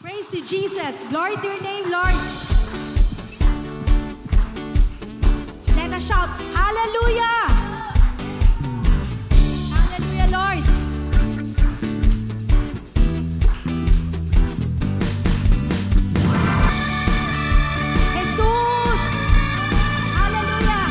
Praise to Jesus. Glory to your name, Lord. Let us shout, Hallelujah! Hallelujah, Lord. Jesus! Hallelujah!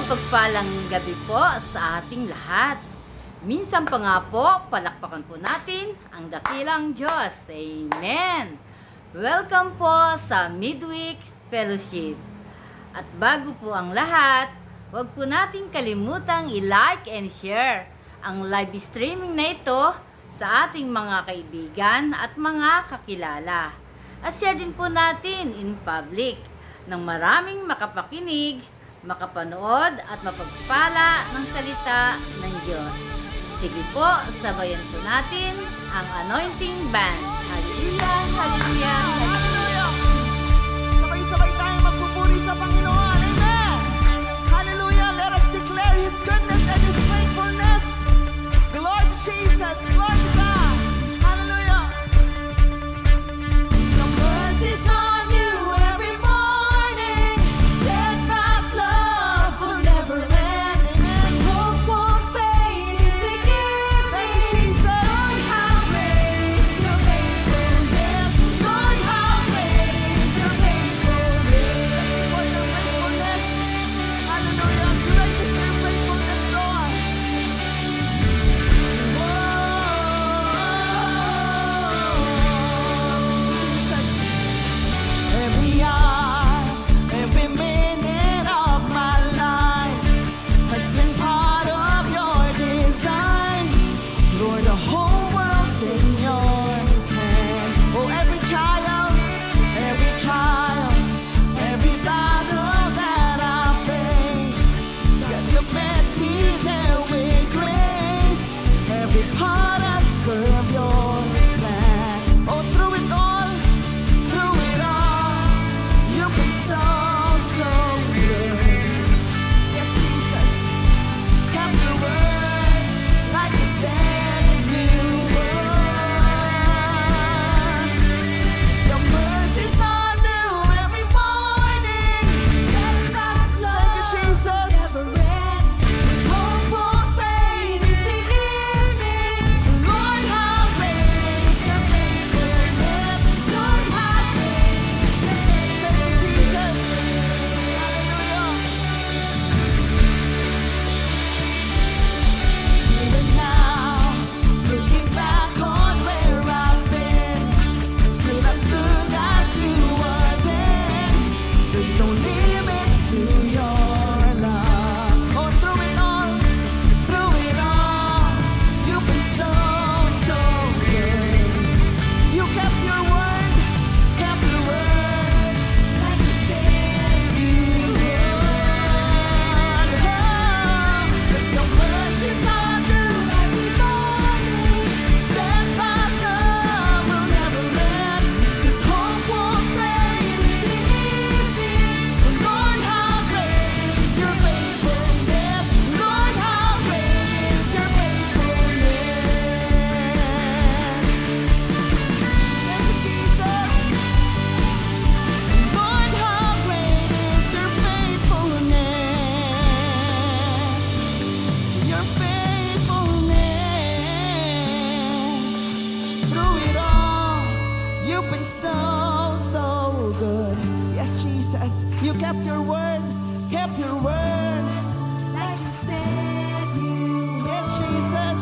Mapagpalang gabi po sa ating lahat. Minsan pa nga po, palakpakan po natin ang dakilang Diyos. Amen! Welcome po sa Midweek Fellowship. At bago po ang lahat, huwag po natin kalimutang i-like and share ang live streaming na ito sa ating mga kaibigan at mga kakilala. At share din po natin in public nang maraming makapakinig, makapanood at mapagpala ng salita ng Diyos. Sige po, sabayan po natin ang Anointing Band. Hallelujah, hallelujah, hallelujah. Sabay-sabay tayong magpupuri sa Panginoon. Amen! Hallelujah! Let us declare His goodness and His faithfulness. Glory to Jesus! Glory to God! Hallelujah! The mercy You've been so, so good. Yes, Jesus, you kept your word, kept your word. Like you said you Yes, Jesus.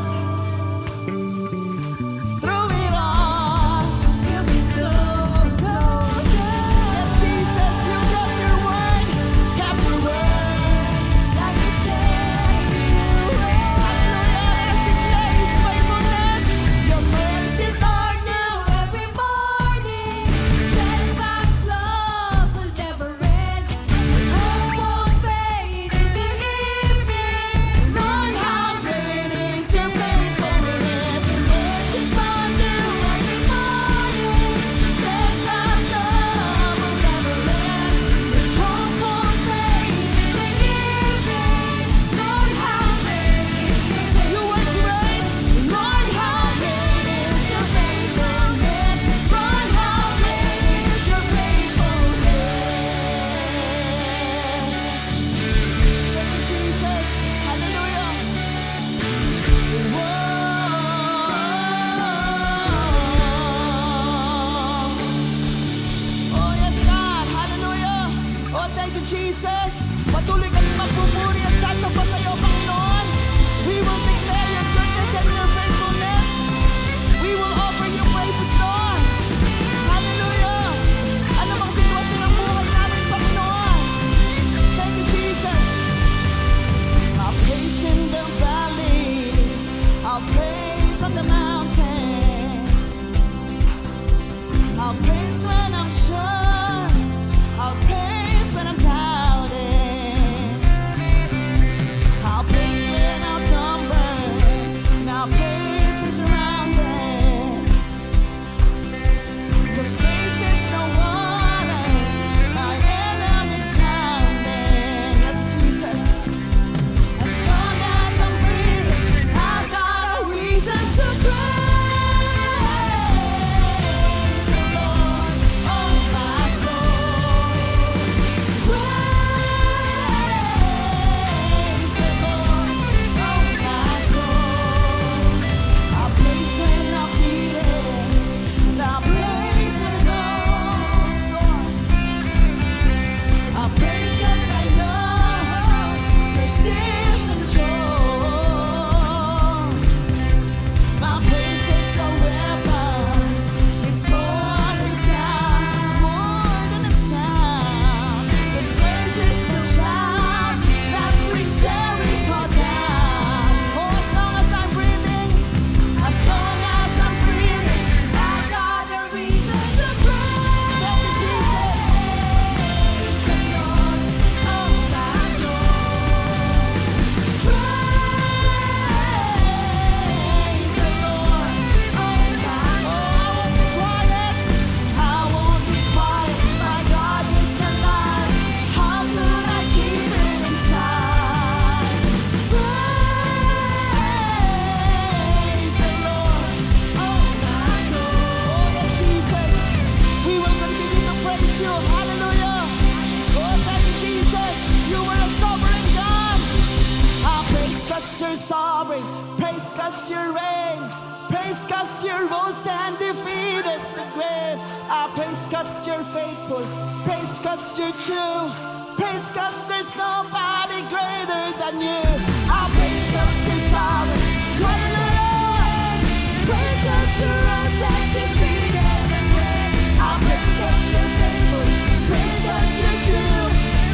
Through it all. will be so, so good. Yes, Jesus, you kept your word, kept your word. Like you said you will. Hallelujah, let's declare His faithfulness. Your mercies are new. Every morning, steadfast love will never end. Hope won't fade in the evening. Lord, how great is your faithfulness. Your mercies are new every morning. Steadfast love will never end. This hope won't fade in the evening. Lord, how great is your faithfulness. You are great. Lord, how great is your faithfulness. Lord, how great is your faithfulness. Thank you, Jesus. Hallelujah. Whoa. Oh, yes, God. Hallelujah. Oh, thank you, Jesus. Patuloy kami magpupuri at sasamba sa iyo, Panginoon. We will declare your goodness and your faithfulness. We will offer you praises, Lord. Hallelujah. Ano bang sitwasyon ng buhay namin, Panginoon? Thank you, Jesus. I'll praise in the valley. I'll praise on the mountain. I'll praise when I'm sure. I'll praise when I'm doubting. I'll praise when outnumbered. And I'll praise when surrounded. 'Cause praise is no waters. My enemies drowning. Yes, Jesus. As long as I'm breathing, I've got a reason to praise the Lord, oh my soul. Praise the Lord, oh my soul. I'll praise when I'm feeling, and I'll praise when it's all gone. I'll praise 'cause I know you're still in control. My praise is a weapon. It's more than a sound, more than a sound. This praise is a shout that brings Jericho down. Oh, as long as I'm breathing, as long as I'm breathing, I've got a reason to praise. Thank you, Jesus. Praise the Lord, oh my soul. Praise the Lord, oh my soul. I won't be quiet. My God is alive. How could I keep it inside? Praise the Lord, oh my soul. Oh, yes, Jesus. We will continue to praise you. Hallelujah. Oh, thank you, Jesus. You are a sovereign God. Praise 'cause you're sovereign. Praise 'cause you reign. Praise 'cause you rose and defeated the grave. Praise 'cause you're faithful. Praise 'cause you're true. Praise 'cause there's nobody greater than you. Praise 'cause you're sovereign. Hallelujah. Praise 'cause you rose and defeated the grave. Praise 'cause you're faithful. Praise 'cause you're true.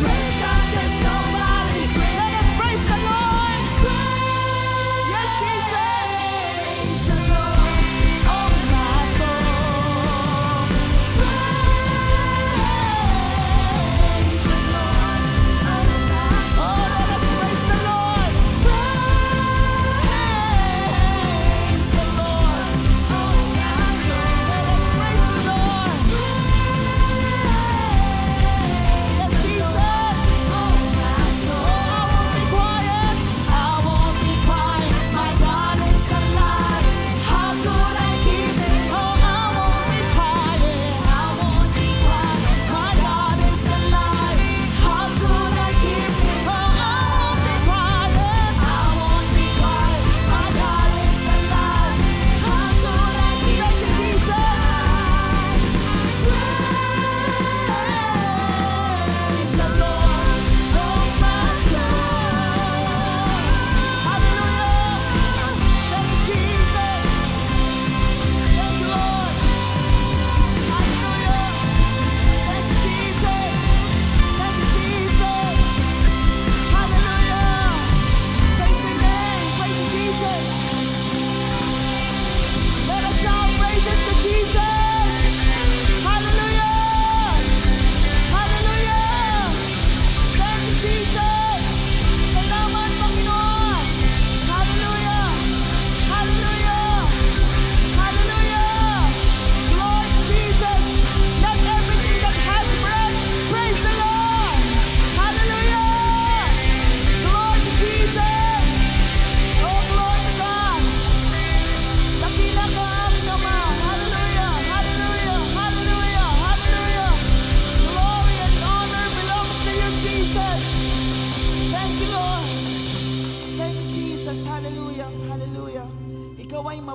Praise 'cause there's nobody. Let us praise the Lord. Yes, Jesus. Praise the Lord, oh my soul. Praise the Lord, oh my soul. Oh, let us praise the Lord. Praise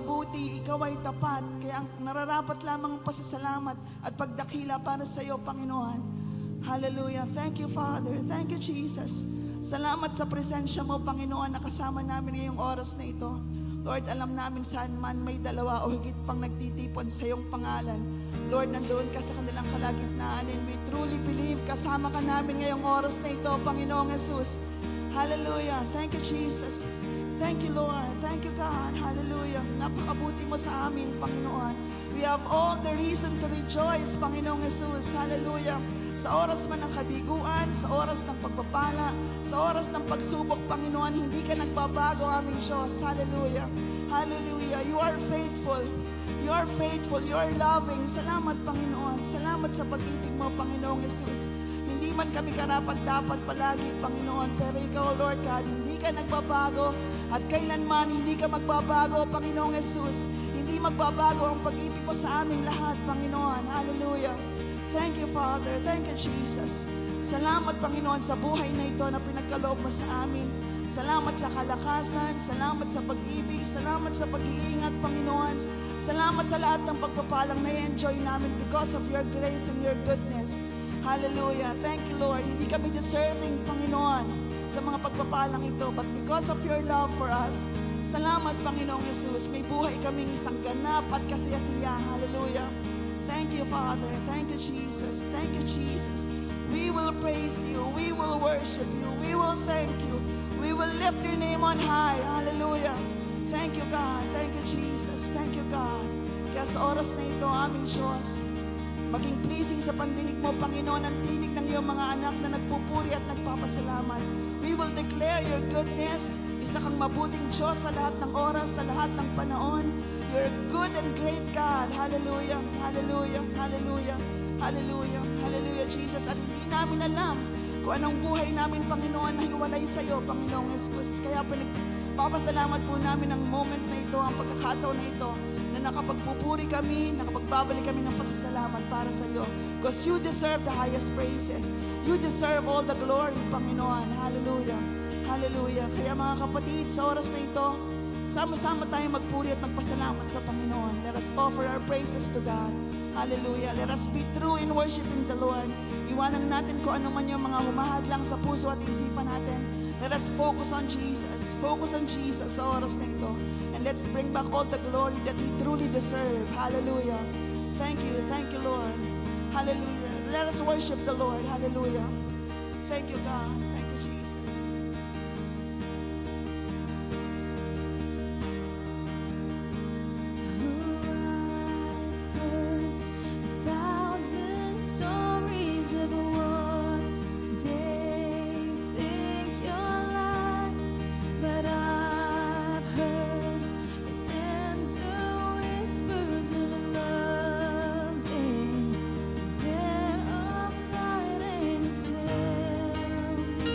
mabuti, ikaw ay tapat. Kaya ang nararapat lamang ang pasasalamat at pagdakila para sa iyo, Panginoon. Hallelujah. Thank you, Father. Thank you, Jesus. Salamat sa presensya mo, Panginoon, na kasama namin ngayong oras na ito. Lord, alam namin saan man may dalawa o higit pang nagtitipon sa iyong pangalan. Lord, nandoon ka sa kanilang kalagitnaan, and we truly believe kasama ka namin ngayong oras na ito, Panginoong Jesus. Hallelujah. Thank you, Jesus. Thank you, Lord. Thank you, God. Hallelujah. Napakabuti mo sa amin, Panginoon. We have all the reason to rejoice, Panginoong Jesus. Hallelujah. Sa oras man ng kabiguan, sa oras ng pagpapala, sa oras ng pagsubok, Panginoon, hindi ka nagbabago, aming Diyos. Hallelujah. Hallelujah. You are faithful. You are faithful. You are loving. Salamat, Panginoon. Salamat sa pag-ibig mo, Panginoong Jesus. Hindi man kami karapat-dapat palagi, Panginoon, pero ikaw, Lord God, hindi ka nagbabago at kailanman hindi ka magbabago, Panginoong Jesus. Hindi magbabago ang pag-ibig mo sa aming lahat, Panginoon. Hallelujah. Thank you, Father. Thank you, Jesus. Salamat, Panginoon, sa buhay na ito na pinagkaloob mo sa amin. Salamat sa kalakasan, salamat sa pag-ibig, salamat sa pag-iingat, Panginoon. Salamat sa lahat ng pagpapalang na-enjoy namin because of your grace and your goodness. Hallelujah. Thank you, Lord. Hindi kami deserving, Panginoon, sa mga pagpapalang ito, but because of your love for us, salamat, Panginoong Jesus. May buhay kaming isang ganap at kasiyasiya. Hallelujah. Thank you, Father. Thank you, Jesus. Thank you, Jesus. We will praise you. We will worship you. We will thank you. We will lift your name on high. Hallelujah. Thank you, God. Thank you, Jesus. Thank you, God. Kaya sa oras na ito, aming Diyos, maging pleasing sa pandinig mo, Panginoon, ang tinig ng iyong mga anak na nagpupuri at nagpapasalamat. We will declare your goodness. Isa kang mabuting Diyos sa lahat ng oras, sa lahat ng panahon. You're good and great, God. Hallelujah. Hallelujah. Hallelujah. Hallelujah. Hallelujah, Jesus. At hindi namin alam kung anong buhay namin, Panginoon, na hiwalay sa iyo, Panginoong Jesus. Kaya pinagpapasalamat po namin ang moment na ito, ang pagkakataon na ito, na nakapagpupuri kami, nakapagbabalik kami ng pasasalamat para sa iyo. Because you deserve the highest praises. You deserve all the glory, Panginoon. Hallelujah. Hallelujah. Kaya mga kapatid, sa oras na ito, sama-sama tayong magpuri at magpasalamat sa Panginoon. Let us offer our praises to God. Hallelujah. Let us be true in worshiping the Lord. Iwanan natin kung ano man yung mga humahadlang sa puso at isipan natin. Let us focus on Jesus. Focus on Jesus sa oras na ito. And let's bring back all the glory that He truly deserves. Hallelujah. Thank you. Thank you, Lord. Hallelujah. Let us worship the Lord. Hallelujah. Thank you, God. Thank you, Jesus. Thousand stories of one day think you're lying, but I've heard the tender whispers of love in the dead of night, and you tell me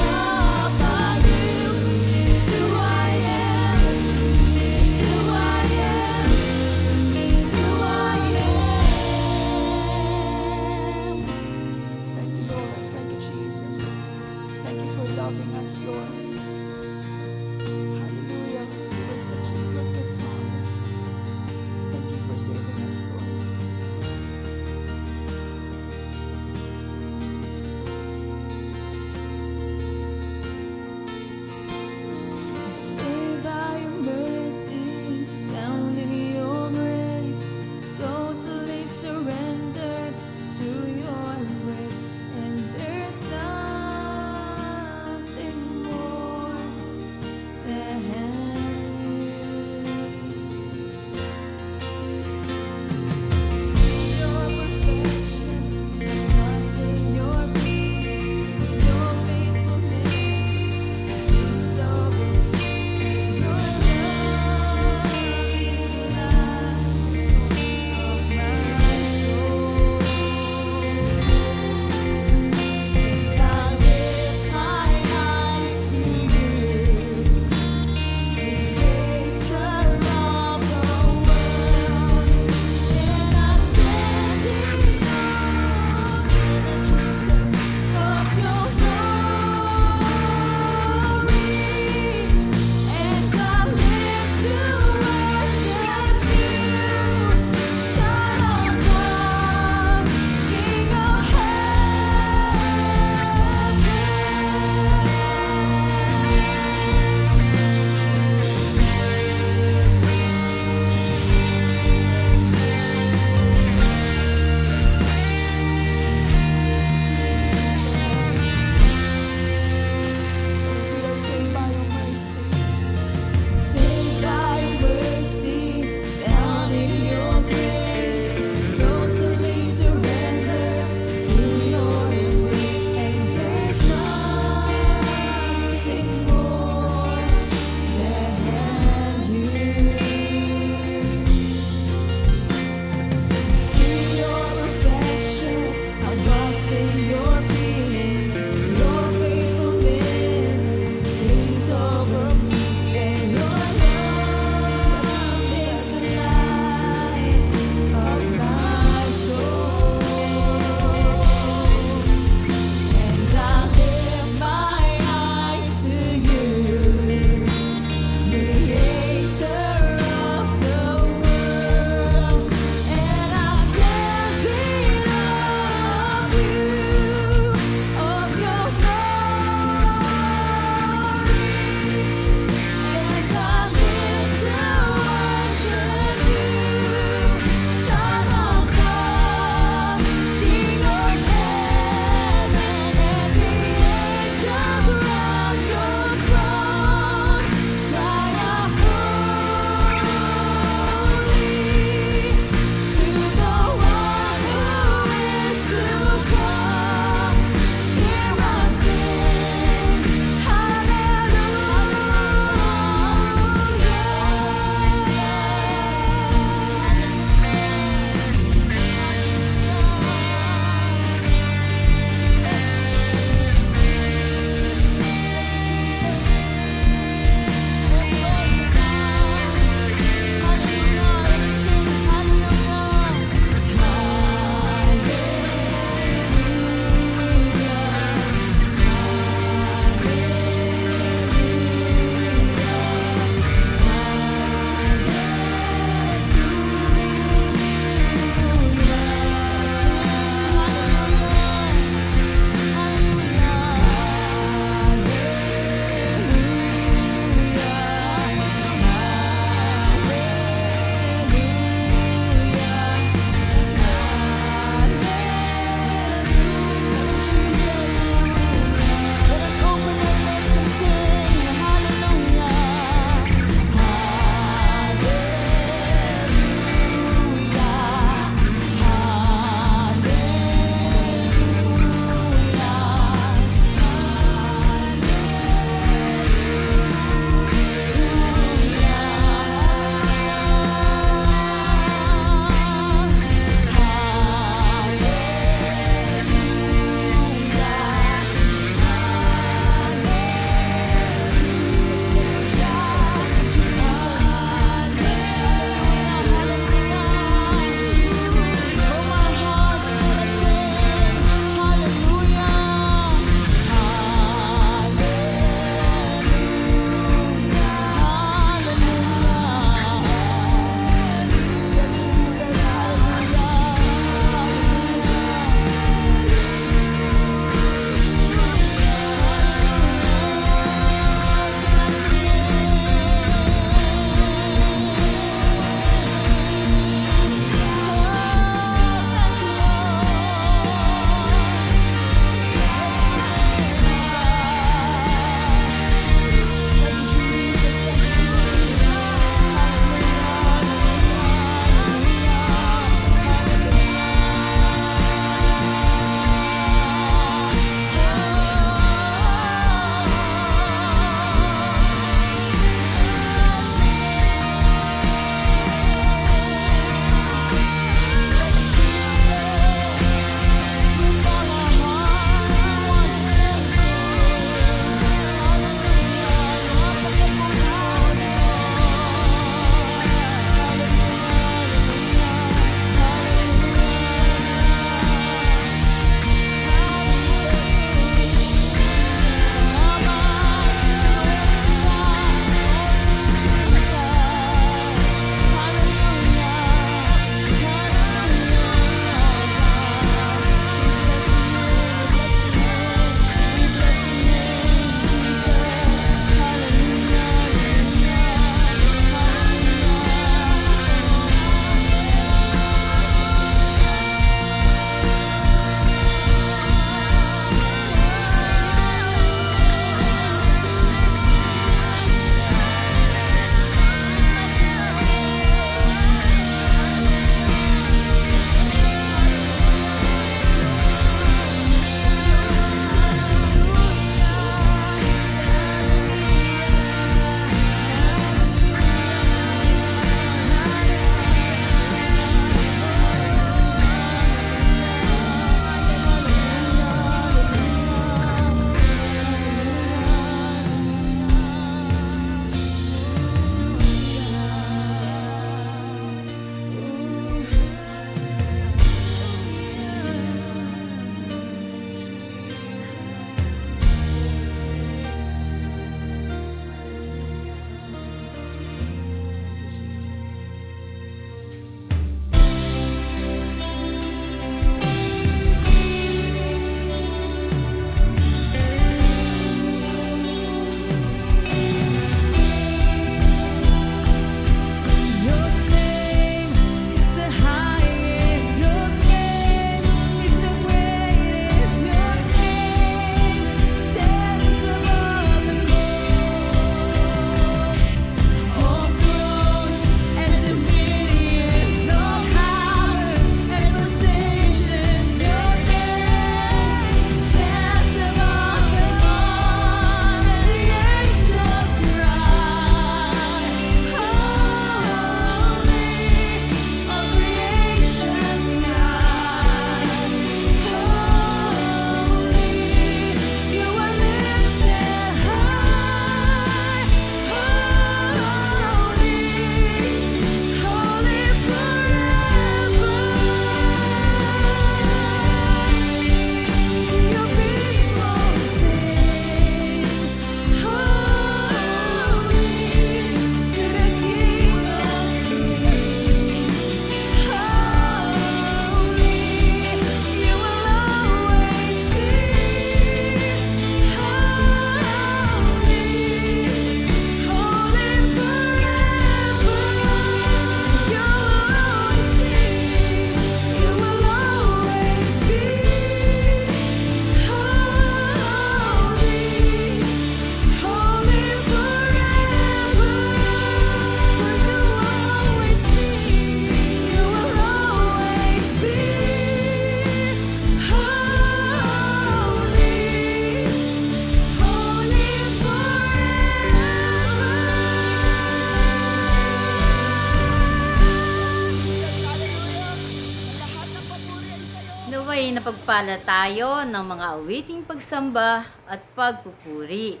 ay napagpala tayo ng mga awiting pagsamba at pagpupuri.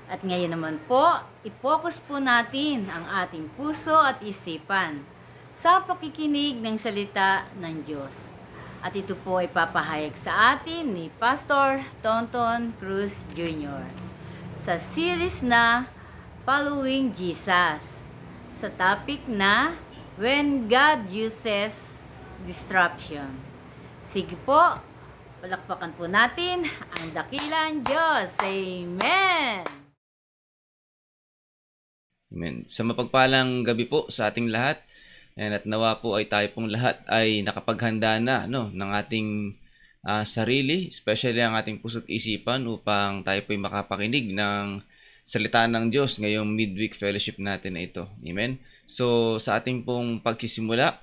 At ngayon naman po, i-focus po natin ang ating puso at isipan sa pakikinig ng salita ng Diyos. At ito po ay papahayag sa atin ni Pastor Tonton Cruz Jr. sa series na Following Jesus, sa topic na When God Uses Disruption. Sige po, palakpakan po natin ang dakilang Diyos. Amen! Amen. Sa mapagpalang gabi po sa ating lahat, at nawa po ay tayo pong lahat ay nakapaghanda na ng ating sarili, especially ang ating puso't isipan upang tayo po ay makapakinig ng salita ng Diyos ngayong midweek fellowship natin na ito. Amen. So sa ating pong pagsisimula,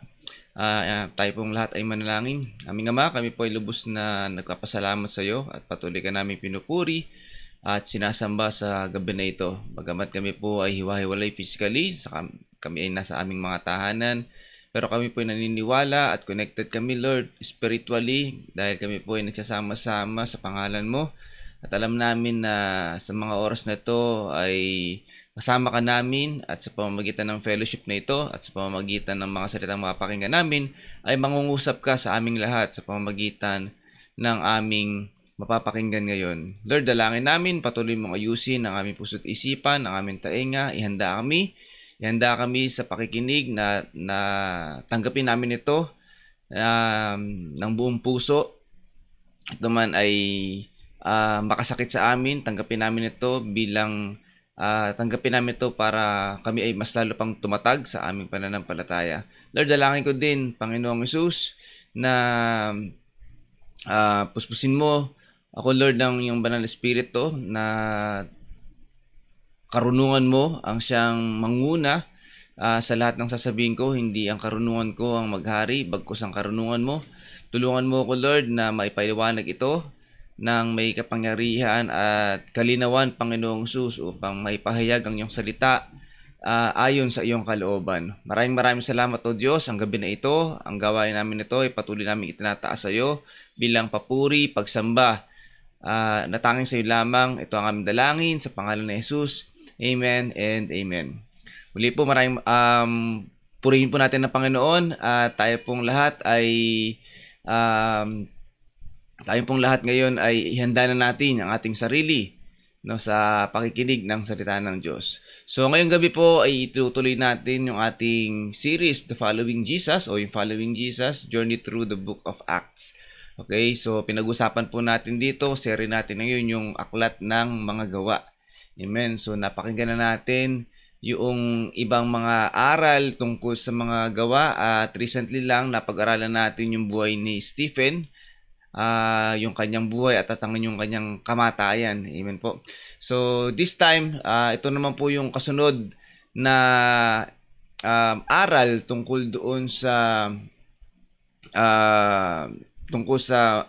tayo pong lahat ay manalangin. Aming Ama, kami po ay lubos na nagpapasalamat sa iyo at patuloy ka namin pinupuri at sinasamba sa gabi na ito. Bagamat kami po ay hiwa-hiwalay physically, kami ay nasa aming mga tahanan, pero kami po ay naniniwala at connected kami, Lord, spiritually, dahil kami po ay nagsasama-sama sa pangalan mo. At alam namin na sa mga oras na ito ay kasama ka namin at sa pamamagitan ng fellowship na ito at sa pamamagitan ng mga salitang mapapakinggan namin ay mangungusap ka sa aming lahat sa pamamagitan ng aming mapapakinggan ngayon. Lord, dalangin namin, patuloy mong ayusin ang aming puso't isipan, ang aming tainga, ihanda kami sa pakikinig na tanggapin namin ito ng buong puso. Ito man ay makasakit sa amin, tanggapin namin ito para kami ay mas lalo pang tumatag sa aming pananampalataya. Lord, dalangin ko din, Panginoong Hesus, na puspusin mo ako, Lord, ng iyong banal na espiritu, na karunungan mo ang siyang manguna sa lahat ng sasabihin ko. Hindi ang karunungan ko ang maghari, bagkus ang karunungan mo. Tulungan mo ako, Lord, na maipaliwanag ito ng may kapangyarihan at kalinawan, Panginoong Hesus, upang maipahayag ang iyong salita ayon sa iyong kalooban. Maraming salamat, O Diyos, ang gabi na ito. Ang gawain namin ito ay patuloy namin itinataas sa iyo bilang papuri, pagsamba, natanging sa iyo lamang. Ito ang aming dalangin sa pangalan ni Jesus. Amen and amen. Muli po, maraming purihin po natin ng Panginoon at tayo pong lahat ngayon ay ihanda na natin ang ating sarili sa pakikinig ng salita ng Diyos. So ngayong gabi po ay itutuloy natin yung ating series, The Following Jesus, o yung Following Jesus, Journey Through the Book of Acts. Okay, so pinag-usapan po natin dito, seri natin ngayon yung aklat ng mga gawa. Amen. So napakinggan na natin yung ibang mga aral tungkol sa mga gawa at recently lang napag-aralan natin yung buhay ni Stephen, yung kanyang buhay at tatangan yung kanyang kamatayan. Amen po. So this time, ito naman po yung kasunod na aral tungkol doon sa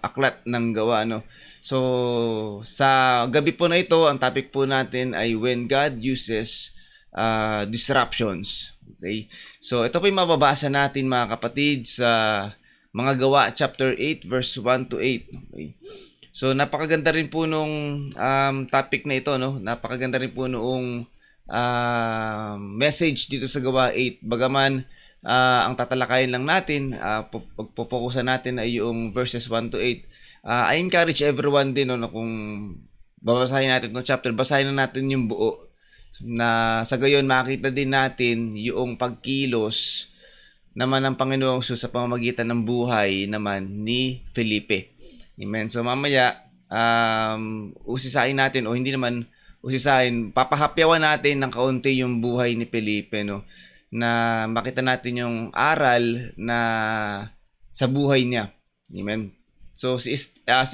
aklat ng gawa. So sa gabi po na ito, ang topic po natin ay When God Uses Disruptions. Okay? So ito po yung mababasa natin, mga kapatid, sa mga gawa chapter 8 verse 1 to 8. Okay. So napakaganda rin po nung topic na ito, Napakaganda rin po noong message dito sa gawa 8. Bagaman ang tatalakayin lang natin, pagpo-focusan natin ay yung verses 1 to 8. I encourage everyone din kung babasahin natin itong chapter, basahin na natin yung buo, na sa gayon makita din natin yung pagkilos naman ng Panginoong Jesus sa pamamagitan ng buhay naman ni Felipe. Amen. So mamaya, usisain natin, o hindi naman usisain, papahapyawan natin ng kaunti yung buhay ni Felipe, na makita natin yung aral na sa buhay niya. Amen. So si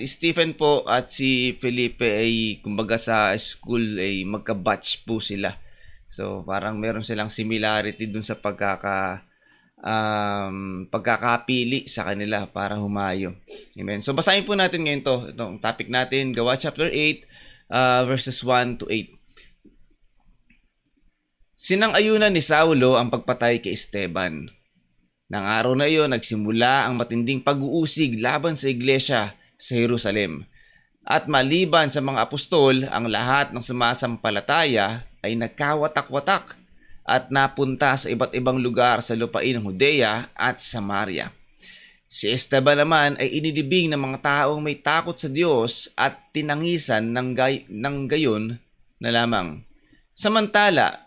Stephen po at si Felipe ay kumbaga sa school ay magka-batch po sila. So parang meron silang similarity dun sa pagkakapili sa kanila para humayo. Amen. So basahin po natin ngayon itong topic natin, Gawa chapter 8 verses 1 to 8. Sinang-ayunan ni Saulo ang pagpatay kay Esteban. Nang araw na iyon, nagsimula ang matinding pag-uusig laban sa iglesia sa Jerusalem. At maliban sa mga apostol, ang lahat ng sumasampalataya ay nagkawatak-watak at napunta sa iba't ibang lugar sa lupain ng Judea at Samaria. Si Esteban naman ay inilibing ng mga taong may takot sa Diyos at tinangisan ng gayon na lamang. Samantala,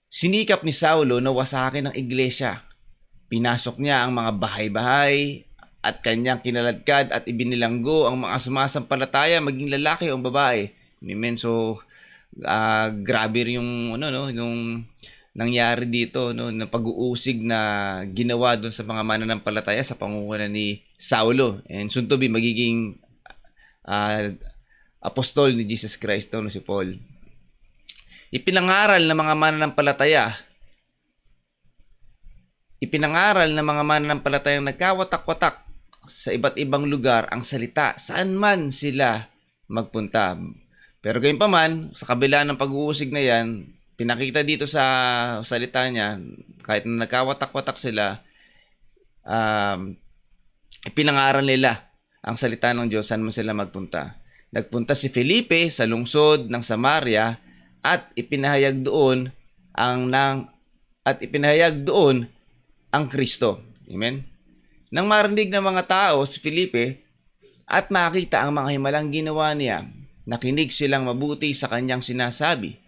sinikap ni Saulo na wasakin ang iglesia. Pinasok niya ang mga bahay-bahay at kanyang kinaladkad at ibinilanggo ang mga sumasampalataya, maging lalaki o babae. Amen. So, grabe yung yung nangyari dito, no, na pag-uusig na ginawa doon sa mga mananampalataya sa pangunguna ni Saulo, and soon to be magiging apostol ni Jesus Christ, no, si Paul. Ipinangaral ng mga mananampalatayang nagkawatak-watak sa iba't ibang lugar ang salita saan man sila magpunta. Pero gayunpaman, sa kabila ng pag-uusig na yan, pinakita dito sa salita niya, kahit na nagkawatak-watak sila, ipinangaral nila ang salita ng Diyos saan man sila magpunta. Nagpunta si Felipe sa lungsod ng Samaria at ipinahayag doon ang Kristo. Amen. Nang marinig ng mga tao si Felipe at makita ang mga himalang ginawa niya, nakinig silang mabuti sa kanyang sinasabi.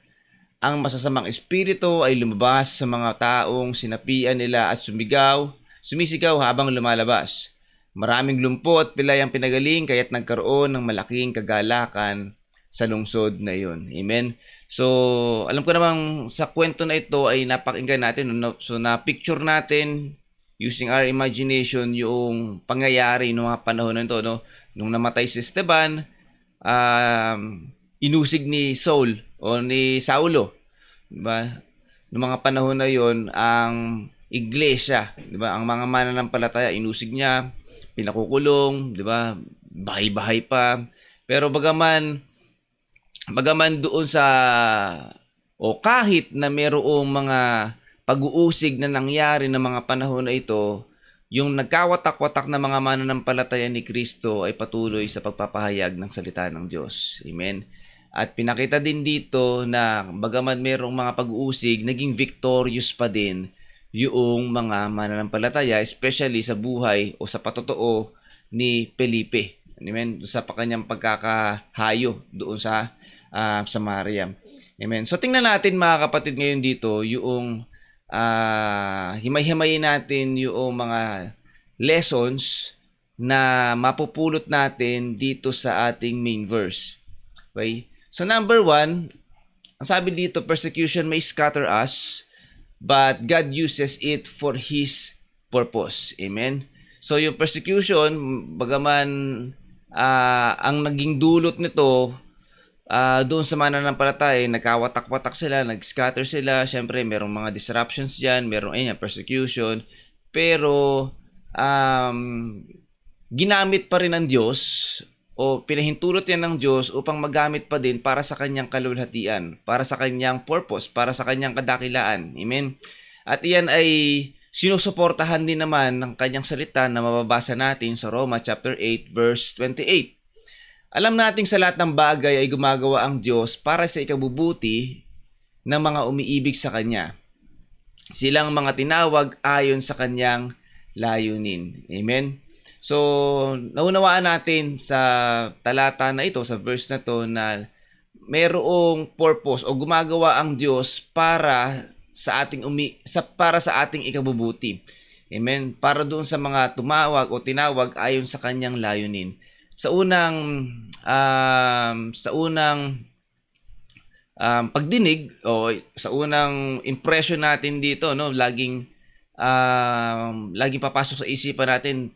Ang masasamang espiritu ay lumabas sa mga taong sinapian nila at sumisigaw habang lumalabas. Maraming lumpo at pilay ang pinagaling kaya't nagkaroon ng malaking kagalakan sa lungsod na iyon. Amen. So, alam ko namang sa kwento na ito ay napakinggan natin. So, na-picture natin using our imagination yung pangyayari ng mga panahon na ito, no? Nung namatay si Esteban, inusig ni Saul o ni Saulo, diba? Noong mga panahon na yon, ang iglesia, diba? Ang mga mananampalataya, inusig niya, pinakukulong, diba? Bahay-bahay pa. Pero bagaman doon kahit na mayroong mga pag-uusig na nangyari ng mga panahon na ito, yung nagkawatak-watak na mga mananampalataya ni Kristo ay patuloy sa pagpapahayag ng salita ng Diyos. Amen. At pinakita din dito na bagaman mayroong mga pag-uusig, naging victorious pa din yung mga mananampalataya, especially sa buhay o sa patotoo ni Felipe. Amen. Sa kanyang pagkakahayo doon sa Samaria. Amen. So tingnan natin mga kapatid ngayon dito yung himay-himayin natin yung mga lessons na mapupulot natin dito sa ating main verse. Okay? So number 1, ang sabi dito, persecution may scatter us, but God uses it for His purpose. Amen? So yung persecution, bagaman ang naging dulot nito, doon sa mananampalataya, nagkawatak-watak sila, nag-scatter sila. Siyempre, merong mga disruptions dyan, merong persecution. Pero, ginamit pa rin ng Diyos o pinahintulot yan ng Diyos upang magamit pa din para sa kanyang kalulhatian, para sa kanyang purpose, para sa kanyang kadakilaan. Amen? At iyan ay sinusuportahan din naman ng kanyang salita na mababasa natin sa Roma chapter 8 verse 28. Alam nating sa lahat ng bagay ay gumagawa ang Diyos para sa ikabubuti ng mga umiibig sa Kanya. Silang mga tinawag ayon sa Kanyang layunin. Amen? So, naunawaan natin sa talata na ito, sa verse na to, na mayroong purpose o gumagawa ang Diyos para sa ating ikabubuti. Amen? Para doon sa mga tumawag o tinawag ayon sa Kanyang layunin. Sa unang pagdinig o sa unang impression natin dito, no, laging papasok sa isipan natin,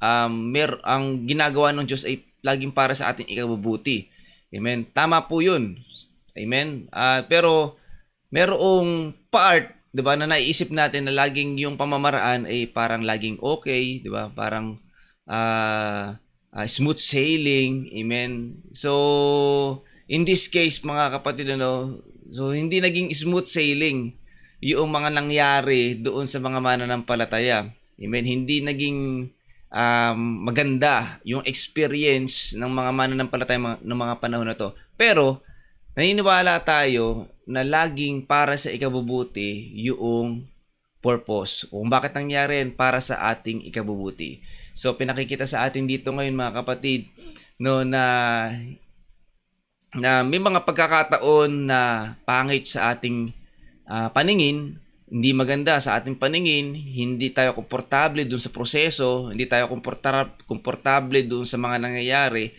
ang ginagawa ng Diyos ay laging para sa ating ikabubuti. Amen. Tama po 'yun. Amen. Pero merong part, 'di ba, na naiisip natin na laging yung pamamaraan ay parang laging okay, 'di ba? Parang smooth sailing. Amen. So, in this case, mga kapatid, so hindi naging smooth sailing yung mga nangyari doon sa mga mananampalataya. Amen. Hindi naging maganda yung experience ng mga mananampalataya ng mga panahon na to. Pero naniniwala tayo na laging para sa ikabubuti yung purpose. Kung bakit nangyari yan para sa ating ikabubuti. So pinakikita sa atin dito ngayon mga kapatid no na may mga pagkakataon na pangit sa ating paningin, hindi maganda sa ating paningin, hindi tayo komportable dun sa proseso, hindi tayo komportable dun sa mga nangyayari.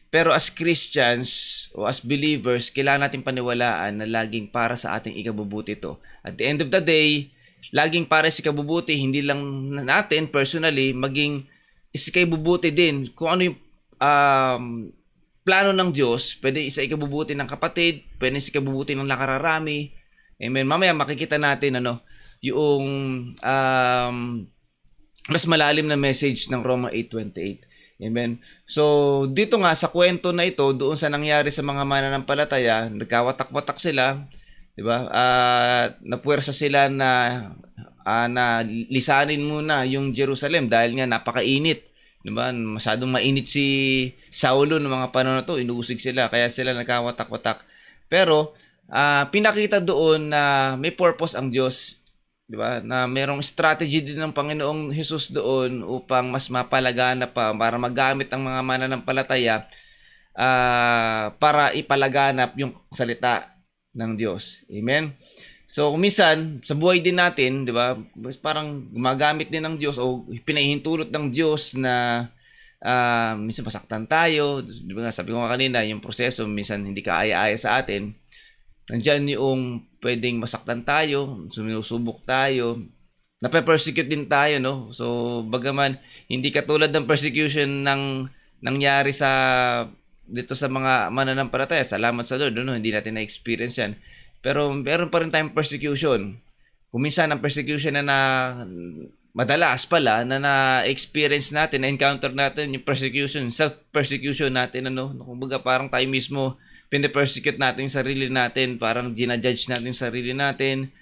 Pero as Christians o as believers, kailangan natin paniwalaan na laging para sa ating ikabubuti to. At the end of the day, laging para sa ikabubuti, hindi lang natin personally, maging sa ikabubuti din. Kung ano yung plano ng Diyos, pwede sa ikabubuti ng kapatid, pwede sa ikabubuti ng nakararami. Amen. Mamaya makikita natin yung mas malalim na message ng Roma 8:28. Amen. So, dito nga sa kwento na ito, doon sa nangyari sa mga mananampalataya, nagkawatak-watak sila, 'di ba? Napuwersa sila na lisanin muna yung Jerusalem dahil nga napakainit. Diba? Masyadong mainit si Saulo ng mga panahon na to, inuusig sila, kaya sila nagkawatak-watak. Pero, pinakita doon na may purpose ang Diyos, diba? Na mayroong strategy din ng Panginoong Jesus doon upang mas mapalagana pa, para magamit ang mga mananampalataya para ipalaganap yung salita ng Diyos. Amen? So, minsan, sa buhay din natin, di ba, parang gumagamit din ng Diyos o pinahihintulot ng Diyos na minsan masaktan tayo. Di ba, sabi ko nga kanina, yung proseso, minsan hindi kaaya-aya sa atin. Nandiyan yung pwedeng masaktan tayo, sinusubok tayo, nape-persecute din tayo, no? So, bagaman, hindi katulad ng persecution ng nangyari dito sa mga mananampalataya. Salamat sa Lord, no? Hindi natin na-experience yan. Pero meron pa rin tayong persecution. Kung minsan ang persecution na madalas pala na na-experience natin, na-encounter natin yung persecution, self-persecution natin, kumbaga parang tayo mismo pine-persecute natin yung sarili natin, parang ginajudge natin yung sarili natin,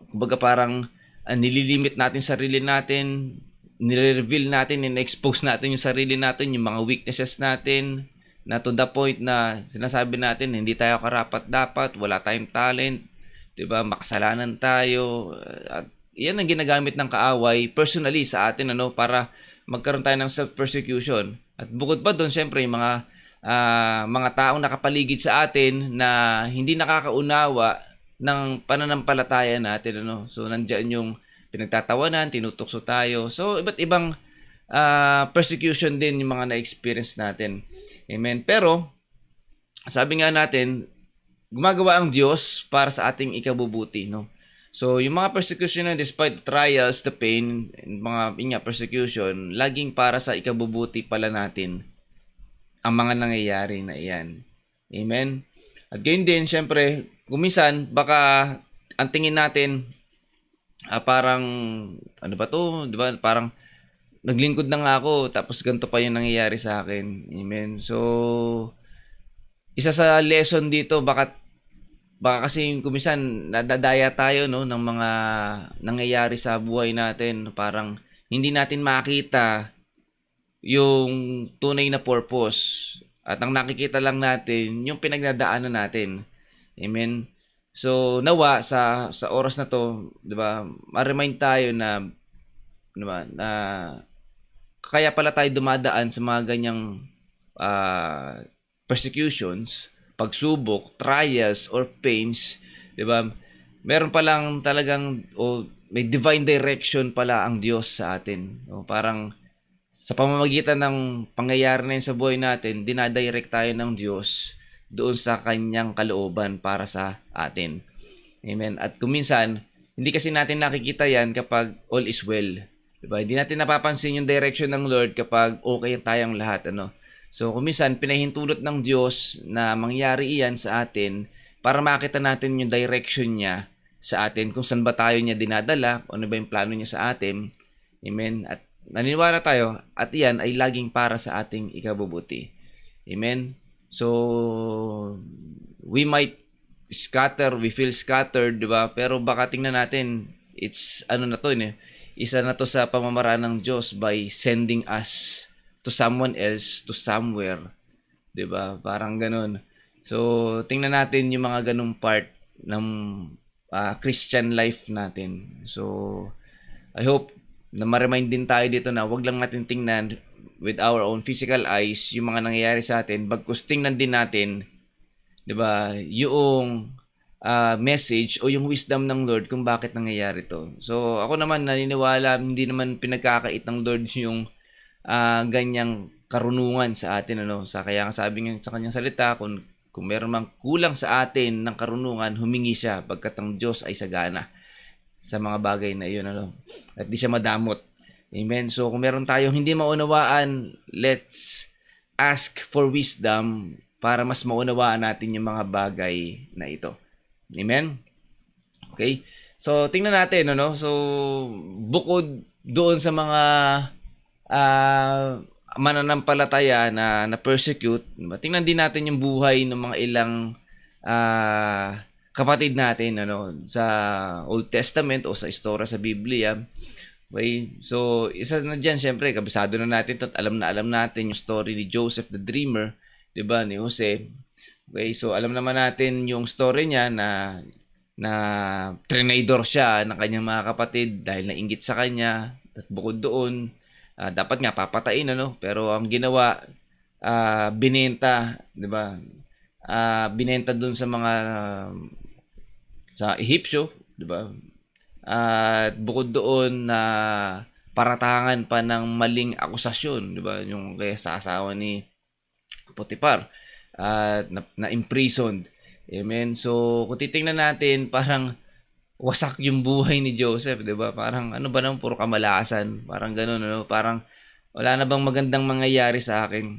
kumbaga parang nililimit natin yung sarili natin, nire-reveal natin, in-expose natin yung sarili natin, yung mga weaknesses natin, na to the point na sinasabi natin hindi tayo karapat-dapat, wala tayong talent, 'di ba? Makasalanan tayo. At 'yan ang ginagamit ng kaaway personally sa atin para magkaroon tayo ng self-persecution. At bukod pa doon, syempre yung mga taong nakapaligid sa atin na hindi nakakaunawa ng pananampalataya natin, So nandiyan yung pinagtatawanan, tinutukso tayo. So iba't ibang persecution din yung mga na-experience natin. Amen. Pero, sabi nga natin, gumagawa ang Diyos para sa ating ikabubuti, no? So, yung mga persecution na despite the trials, the pain, mga persecution, laging para sa ikabubuti pala natin ang mga nangyayari na iyan. Amen. At gayon din, syempre, kumisan, baka ang tingin natin, parang, ano ba to? Diba? Parang, naglingkod na nga ako, tapos ganito pa yung nangyayari sa akin. Amen. So, isa sa lesson dito, baka kasi kumisan nadadaya tayo, ng mga nangyayari sa buhay natin. Parang hindi natin makita yung tunay na purpose. At ang nakikita lang natin, yung pinagnadaanan natin. Amen. So, nawa sa oras na to, 'di ba? Ma-remind tayo na, 'di ba, na kaya pala tayo dumadaan sa mga ganyang persecutions, pagsubok, trials, or pains, 'di ba? Meron palang talagang may divine direction pala ang Diyos sa atin. Parang sa pamamagitan ng pangyayari na yun sa buhay natin, dinadirect tayo ng Diyos doon sa kanyang kalooban para sa atin. Amen. At kuminsan, hindi kasi natin nakikita yan kapag all is well. Diba? Hindi natin napapansin yung direction ng Lord kapag okay tayong lahat. So, kuminsan, pinahintulot ng Diyos na mangyari iyan sa atin para makita natin yung direction niya sa atin, kung saan ba tayo niya dinadala, ano ba yung plano niya sa atin. Amen. At naniniwala tayo, at iyan ay laging para sa ating ikabubuti. Amen. So, we might scatter, we feel scattered, di ba? Pero baka tingnan natin, it's ano na to, isa na to sa pamamaraan ng Diyos by sending us to someone else, to somewhere, di ba? Parang ganun. So, tingnan natin yung mga ganung part ng Christian life natin. So, I hope na ma-remind din tayo dito na wag lang natin tingnan with our own physical eyes yung mga nangyayari sa atin, bagkus tingnan din natin, 'di ba, yung message o yung wisdom ng Lord kung bakit nangyayari to. So ako naman naniniwala hindi naman pinagkakait ng Lord yung ganyang karunungan sa atin, ano. Kaya nga sabi niya sa kanyang salita, kung meron mang kulang sa atin ng karunungan, humingi siya, pagkat ang Diyos ay sagana sa mga bagay na iyon, ano, at di siya madamot. Amen. So kung meron tayong hindi maunawaan, let's ask for wisdom para mas maunawaan natin yung mga bagay na ito. Amen. Okay? So tingnan natin, ano. So bukod doon sa mga mananampalataya na persecute, diba? Tingnan din natin yung buhay ng mga ilang kapatid natin, ano, sa Old Testament o sa istorya sa Biblia. Okay? So, isa na dyan, syempre, kabisado na natin ito at alam natin yung story ni Joseph the Dreamer, diba, ni Jose. Okay? So, alam naman natin yung story niya na trinador siya ng kanyang mga kapatid dahil nainggit sa kanya. At bukod doon, dapat nga papatayin, ano, pero ang ginawa, binenta, diba? Binenta doon sa mga sa Ehipsyo, diba? At bukod doon na paratangan pa ng maling akusasyon, di ba? Yung kaya sa asawa ni Potiphar at na-imprisoned. Amen. So, kung titingnan natin, parang wasak yung buhay ni Joseph, di ba? Parang ano ba naman, puro kamalasan. Parang gano'n, ano? Parang wala na bang magandang mangyayari sa akin?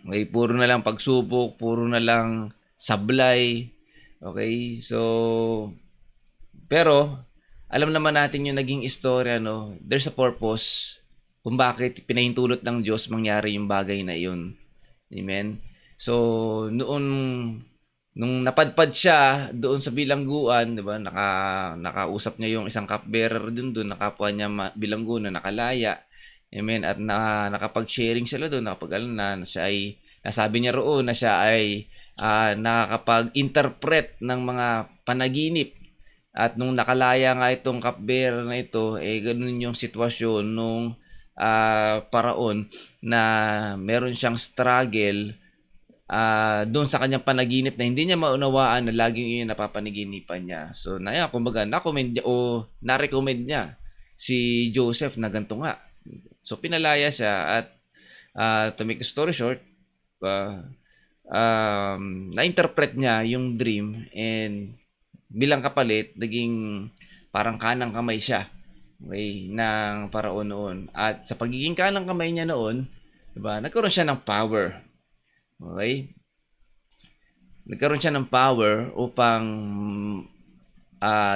Okay, puro na lang pagsubok, puro na lang sablay. Okay, so pero alam naman natin yung naging istorya, no? There's a purpose kung bakit pinahintulot ng Diyos mangyari yung bagay na yun. Amen? So, nung napadpad siya doon sa bilangguan, di ba? Nakausap niya yung isang cupbearer doon, nakapwa niya bilanggo na nakalaya. Amen? At nakapag-sharing sila doon, nakapag-alam na siya ay, nasabi niya roon na siya ay nakakapag-interpret ng mga panaginip. At nung nakalaya nga itong cupbearer na ito, ganun yung sitwasyon nung paraon na meron siyang struggle doon sa kanyang panaginip na hindi niya maunawaan na laging yun napapanaginipan niya. So, kumbaga, na-recommend niya si Joseph na ganito nga. So, pinalaya siya at to make the story short, na-interpret niya yung dream and bilang kapalit, naging parang kanang kamay siya, okay, ng paraon noon. At sa pagiging kanang kamay niya noon, diba, nagkaroon siya ng power. Okay? Nagkaroon siya ng power upang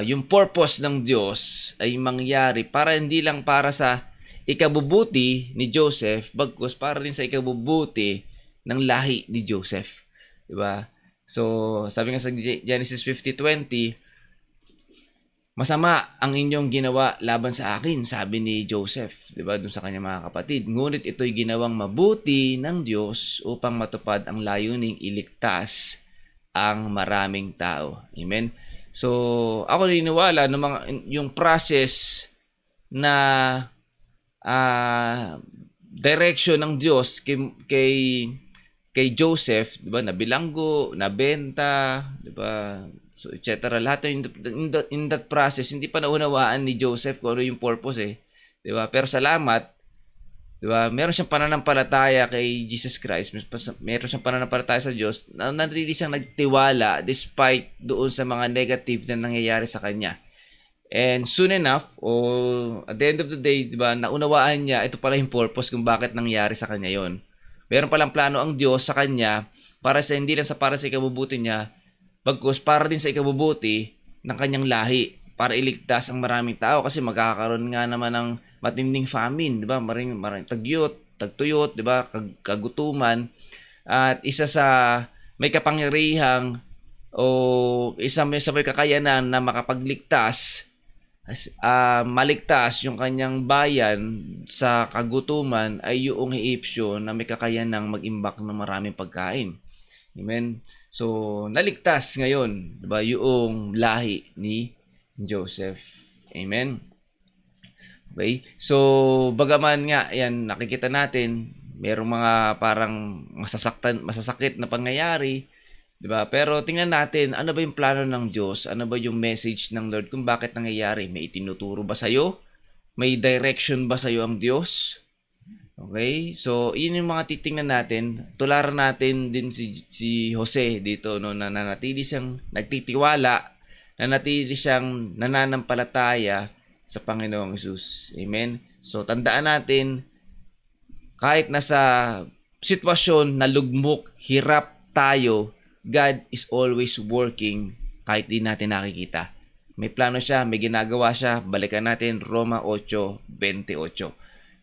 yung purpose ng Diyos ay mangyari para hindi lang para sa ikabubuti ni Joseph, bagkus para din sa ikabubuti ng lahi ni Joseph. Diba? So, sabi nga sa Genesis 50:20, masama ang inyong ginawa laban sa akin, sabi ni Joseph, 'di ba, dun sa kanyang mga kapatid. Ngunit ito'y ginawang mabuti ng Diyos upang matupad ang layuning iligtas ang maraming tao. Amen. So, ako naniniwala na yung process na direction ng Diyos kay Joseph, 'di ba, nabilanggo, nabenta, 'di ba? So etc. Lahat in that process hindi pa naunawaan ni Joseph kung ano yung purpose, 'di ba? Pero salamat, 'di ba? Meron siyang pananampalataya kay Jesus Christ, meron siyang pananampalataya sa Diyos, na nanatili siyang nagtiwala despite doon sa mga negative na nangyayari sa kanya. And soon enough, at the end of the day, 'di ba, naunawaan niya ito pala yung purpose kung bakit nangyari sa kanya 'yon. Meron palang plano ang Diyos sa kanya para sa hindi lang para sa ikabubuti niya, bagkus para din sa ikabubuti ng kanyang lahi, para iligtas ang maraming tao kasi magkakaroon nga naman ng matinding famine, 'di ba? Maring tagtuyot, 'di ba? Kagutuman, at isa sa may kapangyarihang o sa may kakayanan na makapagligtas, maligtas yung kanyang bayan sa kagutuman ay yung Ehipsyo na may kakayanang mag-imbak ng maraming pagkain. Amen. So, naligtas ngayon, 'di ba, yung lahi ni Joseph. Amen. Okay? So, bagaman nga, yan, nakikita natin, merong mga parang masasakit na pangyayari, 'di ba? Pero tingnan natin, ano ba yung plano ng Diyos? Ano ba yung message ng Lord kung bakit nangyayari? May itinuturo ba sa iyo? May direction ba sa iyo ang Diyos? Okay? So, yun yung mga titingnan natin. Tularan natin din si Jose dito, no, na nanatili siyang nagtitiwala, nanatili siyang nananampalataya sa Panginoong Hesus. Amen? So, tandaan natin, kahit nasa sitwasyon na lugmok, hirap tayo, God is always working kahit di natin nakikita. May plano siya, may ginagawa siya. Balikan natin Roma 8:28.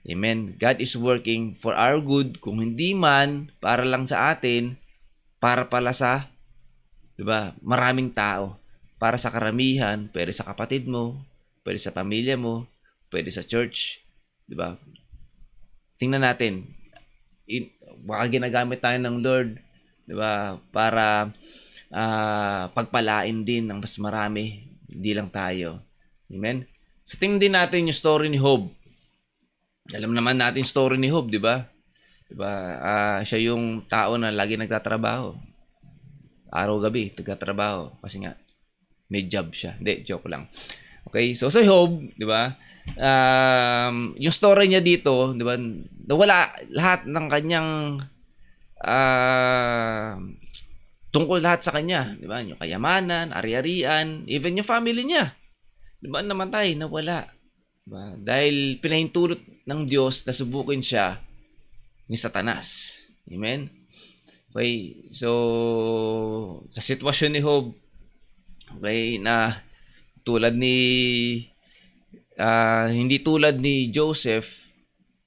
Amen. God is working for our good. Kung hindi man para lang sa atin, para pala sa, 'di ba, maraming tao. Para sa karamihan, pwede sa kapatid mo, pwede sa pamilya mo, pwede sa church, 'di ba? Tingnan natin. Baka ginagamit tayo ng Lord, 'di ba, para pagpalain din ng mas marami, hindi lang tayo. Amen. So tingnan din natin yung story ni Job. Alam naman natin story ni Job, 'di ba? 'Di ba? Siya yung tao na lagi nagtatrabaho. Araw-gabi nagtatrabaho kasi nga may job siya. Hindi, joke lang. Okay, so Job, 'di ba? Yung story niya dito, 'di ba? Nawala lahat ng kanyang tungkol lahat sa kanya, 'di ba? Yung kayamanan, ari-arian, even yung family niya. 'Di ba? Namatay, nawala. Diba? Dahil pinahintulot ng Diyos na subukin siya ni Satanas. Amen? Okay, so sa sitwasyon ni Job, okay, na tulad ni hindi tulad ni Joseph,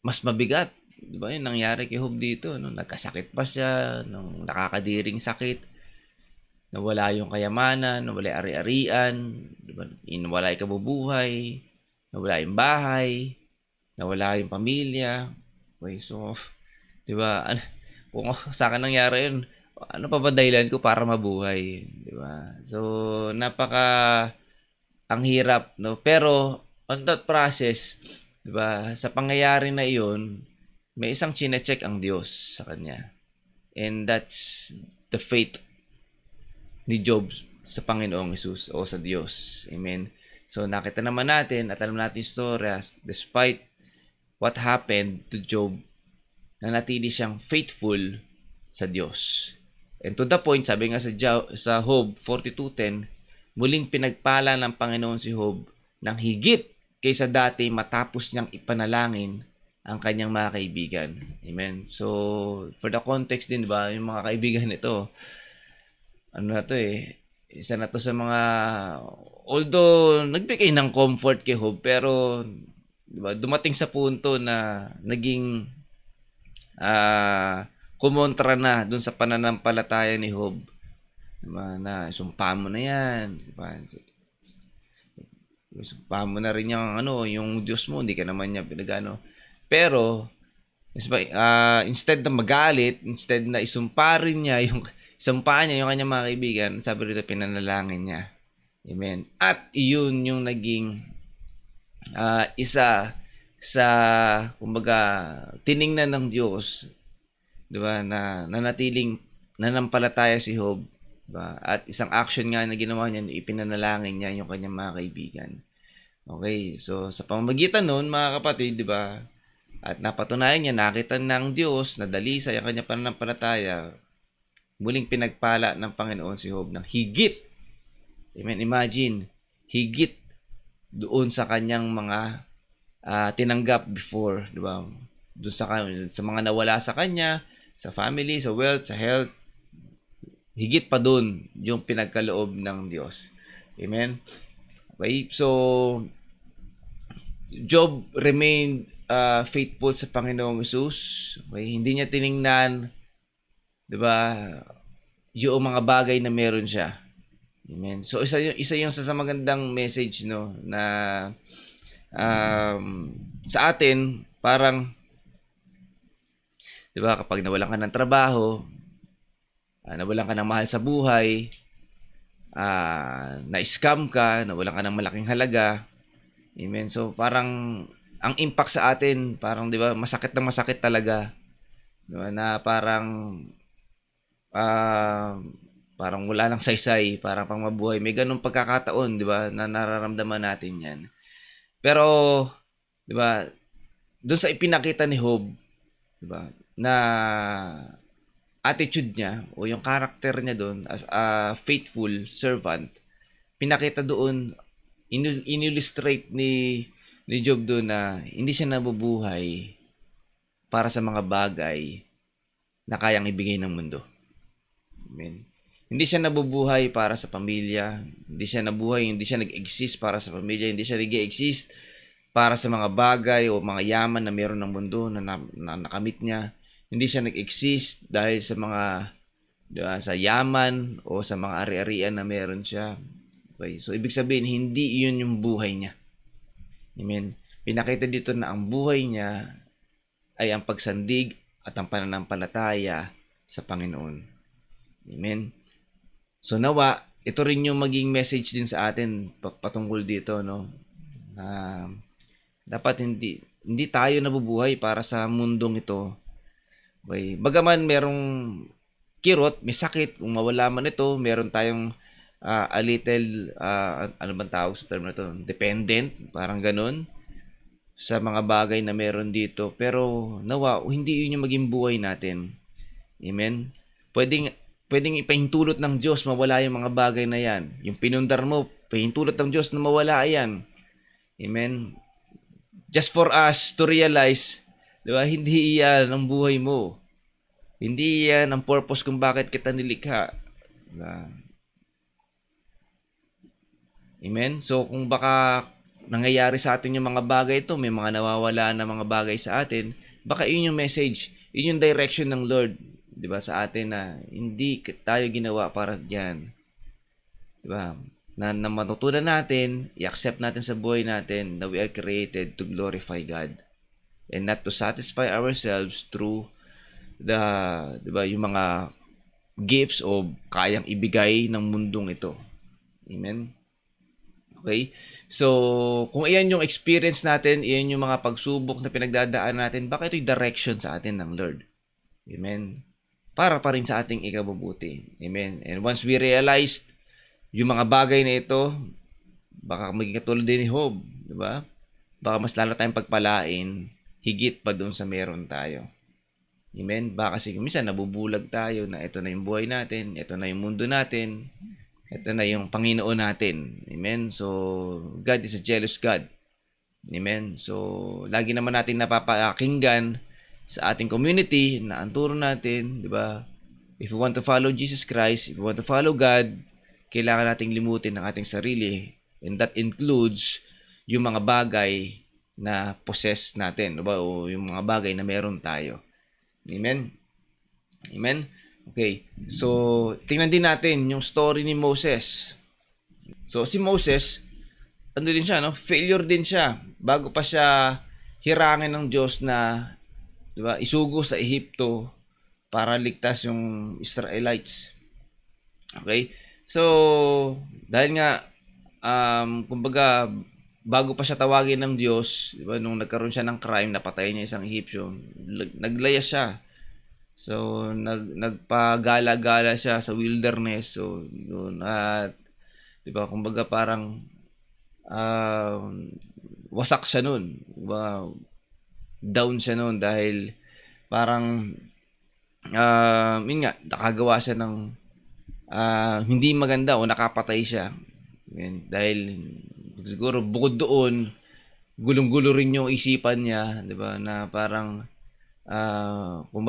mas mabigat. Diba yung nangyari kay Job dito? No? Nagkasakit pa siya, nung nakakadiring sakit, nawala yung kayamanan, nawala yung ari-arian, diba? Nawala yung kabubuhay, nawala yung bahay, nawala yung pamilya. Okay, so, di ba, kung sa akin nangyari yun, ano pa ba dahilan ko para mabuhay? Di ba? So, ang hirap, no? Pero, on that process, di ba, sa pangyayari na iyon, may isang chine-check ang Diyos sa kanya. And that's the faith ni Job sa Panginoong Hesus o sa Diyos. Amen. So, nakita naman natin at alam natin yung story, despite what happened to Job, nanatili siyang faithful sa Diyos. And to the point, sabi nga sa Job 42:10, muling pinagpala ng Panginoon si Job ng higit kaysa dati matapos niyang ipanalangin ang kanyang mga kaibigan. Amen. So, for the context din, ba, yung mga kaibigan nito, ano na to isa na to sa mga, although nagbigay ng comfort kay Job, pero diba, dumating sa punto na naging kumontra na dun sa pananampalataya ni Job. Diba, na sumpa mo na yan. Diba? Sumpa mo na rin yung Diyos mo, hindi ka naman niya pinagano. Pero, instead na magalit, instead na isumpa rin niya yung kanyang mga kaibigan, sabi rito, pinanalangin niya. Amen. At iyon yung naging isa sa, kumbaga, tiningnan ng Diyos, di ba, na nanatiling nanampalataya si Job, diba? At isang action nga na ginawa niya, ipinanalangin niya yung kanyang mga kaibigan. Okay, so sa pamamagitan nun, mga kapatid, di ba, at napatunayan niya, nakita ng Diyos, nadalisay ang kanyang pananampalataya, muling pinagpala ng Panginoon si Job ng higit. Amen. Imagine, higit doon sa kanyang mga tinanggap before, di ba? Doon sa mga nawala sa kanya, sa family, sa wealth, sa health, higit pa doon yung pinagkaloob ng Diyos. Amen. Okay, so Job remained faithful sa Panginoong Hesus. Okay, hindi niya tiningnan, 'di ba, yung mga bagay na meron siya. Amen. So isa yung sa magandang message, no, na sa atin parang, 'di ba, kapag nawalan ka ng trabaho, nawalan ka ng mahal sa buhay, na-scam ka, nawalan ka ng malaking halaga. Amen. So parang ang impact sa atin, parang 'di ba, masakit na masakit talaga. 'Di ba, na parang ah, parang wala nang saysay, parang pang mabuhay. May ganung pagkakataon, 'di ba, na nararamdaman natin 'yan. Pero 'di ba, doon sa ipinakita ni Job, 'di ba, na attitude niya o yung character niya doon as a faithful servant, pinakita doon, inillustrate ni Job doon na hindi siya nabubuhay para sa mga bagay na kayang ibigay ng mundo. Amen. Hindi siya nabubuhay para sa pamilya, hindi siya nag-exist para sa pamilya, hindi siya nag-exist para sa mga bagay o mga yaman na meron ng mundo na nakamit niya. Hindi siya nag-exist dahil sa mga, diba, sa yaman o sa mga ari-arian na meron siya. Okay, so ibig sabihin hindi iyon yung buhay niya. Amen. Pinakita dito na ang buhay niya ay ang pagsandig at ang pananampalataya sa Panginoon. Amen. So nawa, ito rin yung maging message din sa atin patungkol dito, no? Dapat hindi tayo nabubuhay para sa mundong ito. Okay. Bagaman merong kirot, may sakit, kung mawala man ito, meron tayong a little, ano bang tawag sa term na ito? Dependent, parang ganun, sa mga bagay na meron dito. Pero nawa, hindi yun yung maging buhay natin. Amen? Pwedeng ipahintulot ng Diyos mawala yung mga bagay na yan. Yung pinundar mo, pahintulot ng Diyos na mawala yan. Amen? Just for us to realize, di ba, hindi yan ang buhay mo. Hindi yan ang purpose kung bakit kita nilikha. Diba? Amen? So, kung baka nangyayari sa atin yung mga bagay ito, may mga nawawala na mga bagay sa atin, baka yun yung message, yun yung direction ng Lord, di ba, sa atin, na hindi tayo ginawa para diyan. Di ba? Na matutunan natin, i-accept natin sa buhay natin na we are created to glorify God and not to satisfy ourselves through the, di ba, yung mga gifts o kayang ibigay ng mundong ito. Amen? Okay? So, kung iyan yung experience natin, iyan yung mga pagsubok na pinagdadaan natin, baka ito yung direction sa atin ng Lord. Amen? Para pa rin sa ating ikabubuti. Amen? And once we realized yung mga bagay na ito, baka maging katulad din ni Job. Diba? Baka mas lalo tayong pagpalain, higit pa doon sa meron tayo. Amen? Baka kasi minsan nabubulag tayo na ito na yung buhay natin, ito na yung mundo natin, ito na yung Panginoon natin. Amen? So, God is a jealous God. Amen? So, lagi naman natin napapakinggan sa ating community na ang turo natin, di ba? If we want to follow Jesus Christ, if we want to follow God, kailangan nating limutin ang ating sarili. And that includes yung mga bagay na possess natin, di ba? O yung mga bagay na meron tayo. Amen? Amen? Okay, so tingnan din natin yung story ni Moses. So si Moses, ano din siya, no? Failure din siya bago pa siya hirangin ng Diyos na, di ba, isugo sa Ehipto para ligtas yung Israelites. Okay? So dahil nga kumbaga bago pa siya tawagin ng Diyos, di ba, nung nagkaroon siya ng crime, napatay niya isang Egyptian, naglayas siya. So, nagpagala-gala siya sa wilderness. So, yun, at, di ba, kumbaga parang, wasak siya nun. Diba? Down siya nun dahil parang, yun nga, nakagawa siya ng, hindi maganda o nakapatay siya. Yun, dahil, siguro, bukod doon, gulong-gulo rin yung isipan niya, di ba, na parang, kung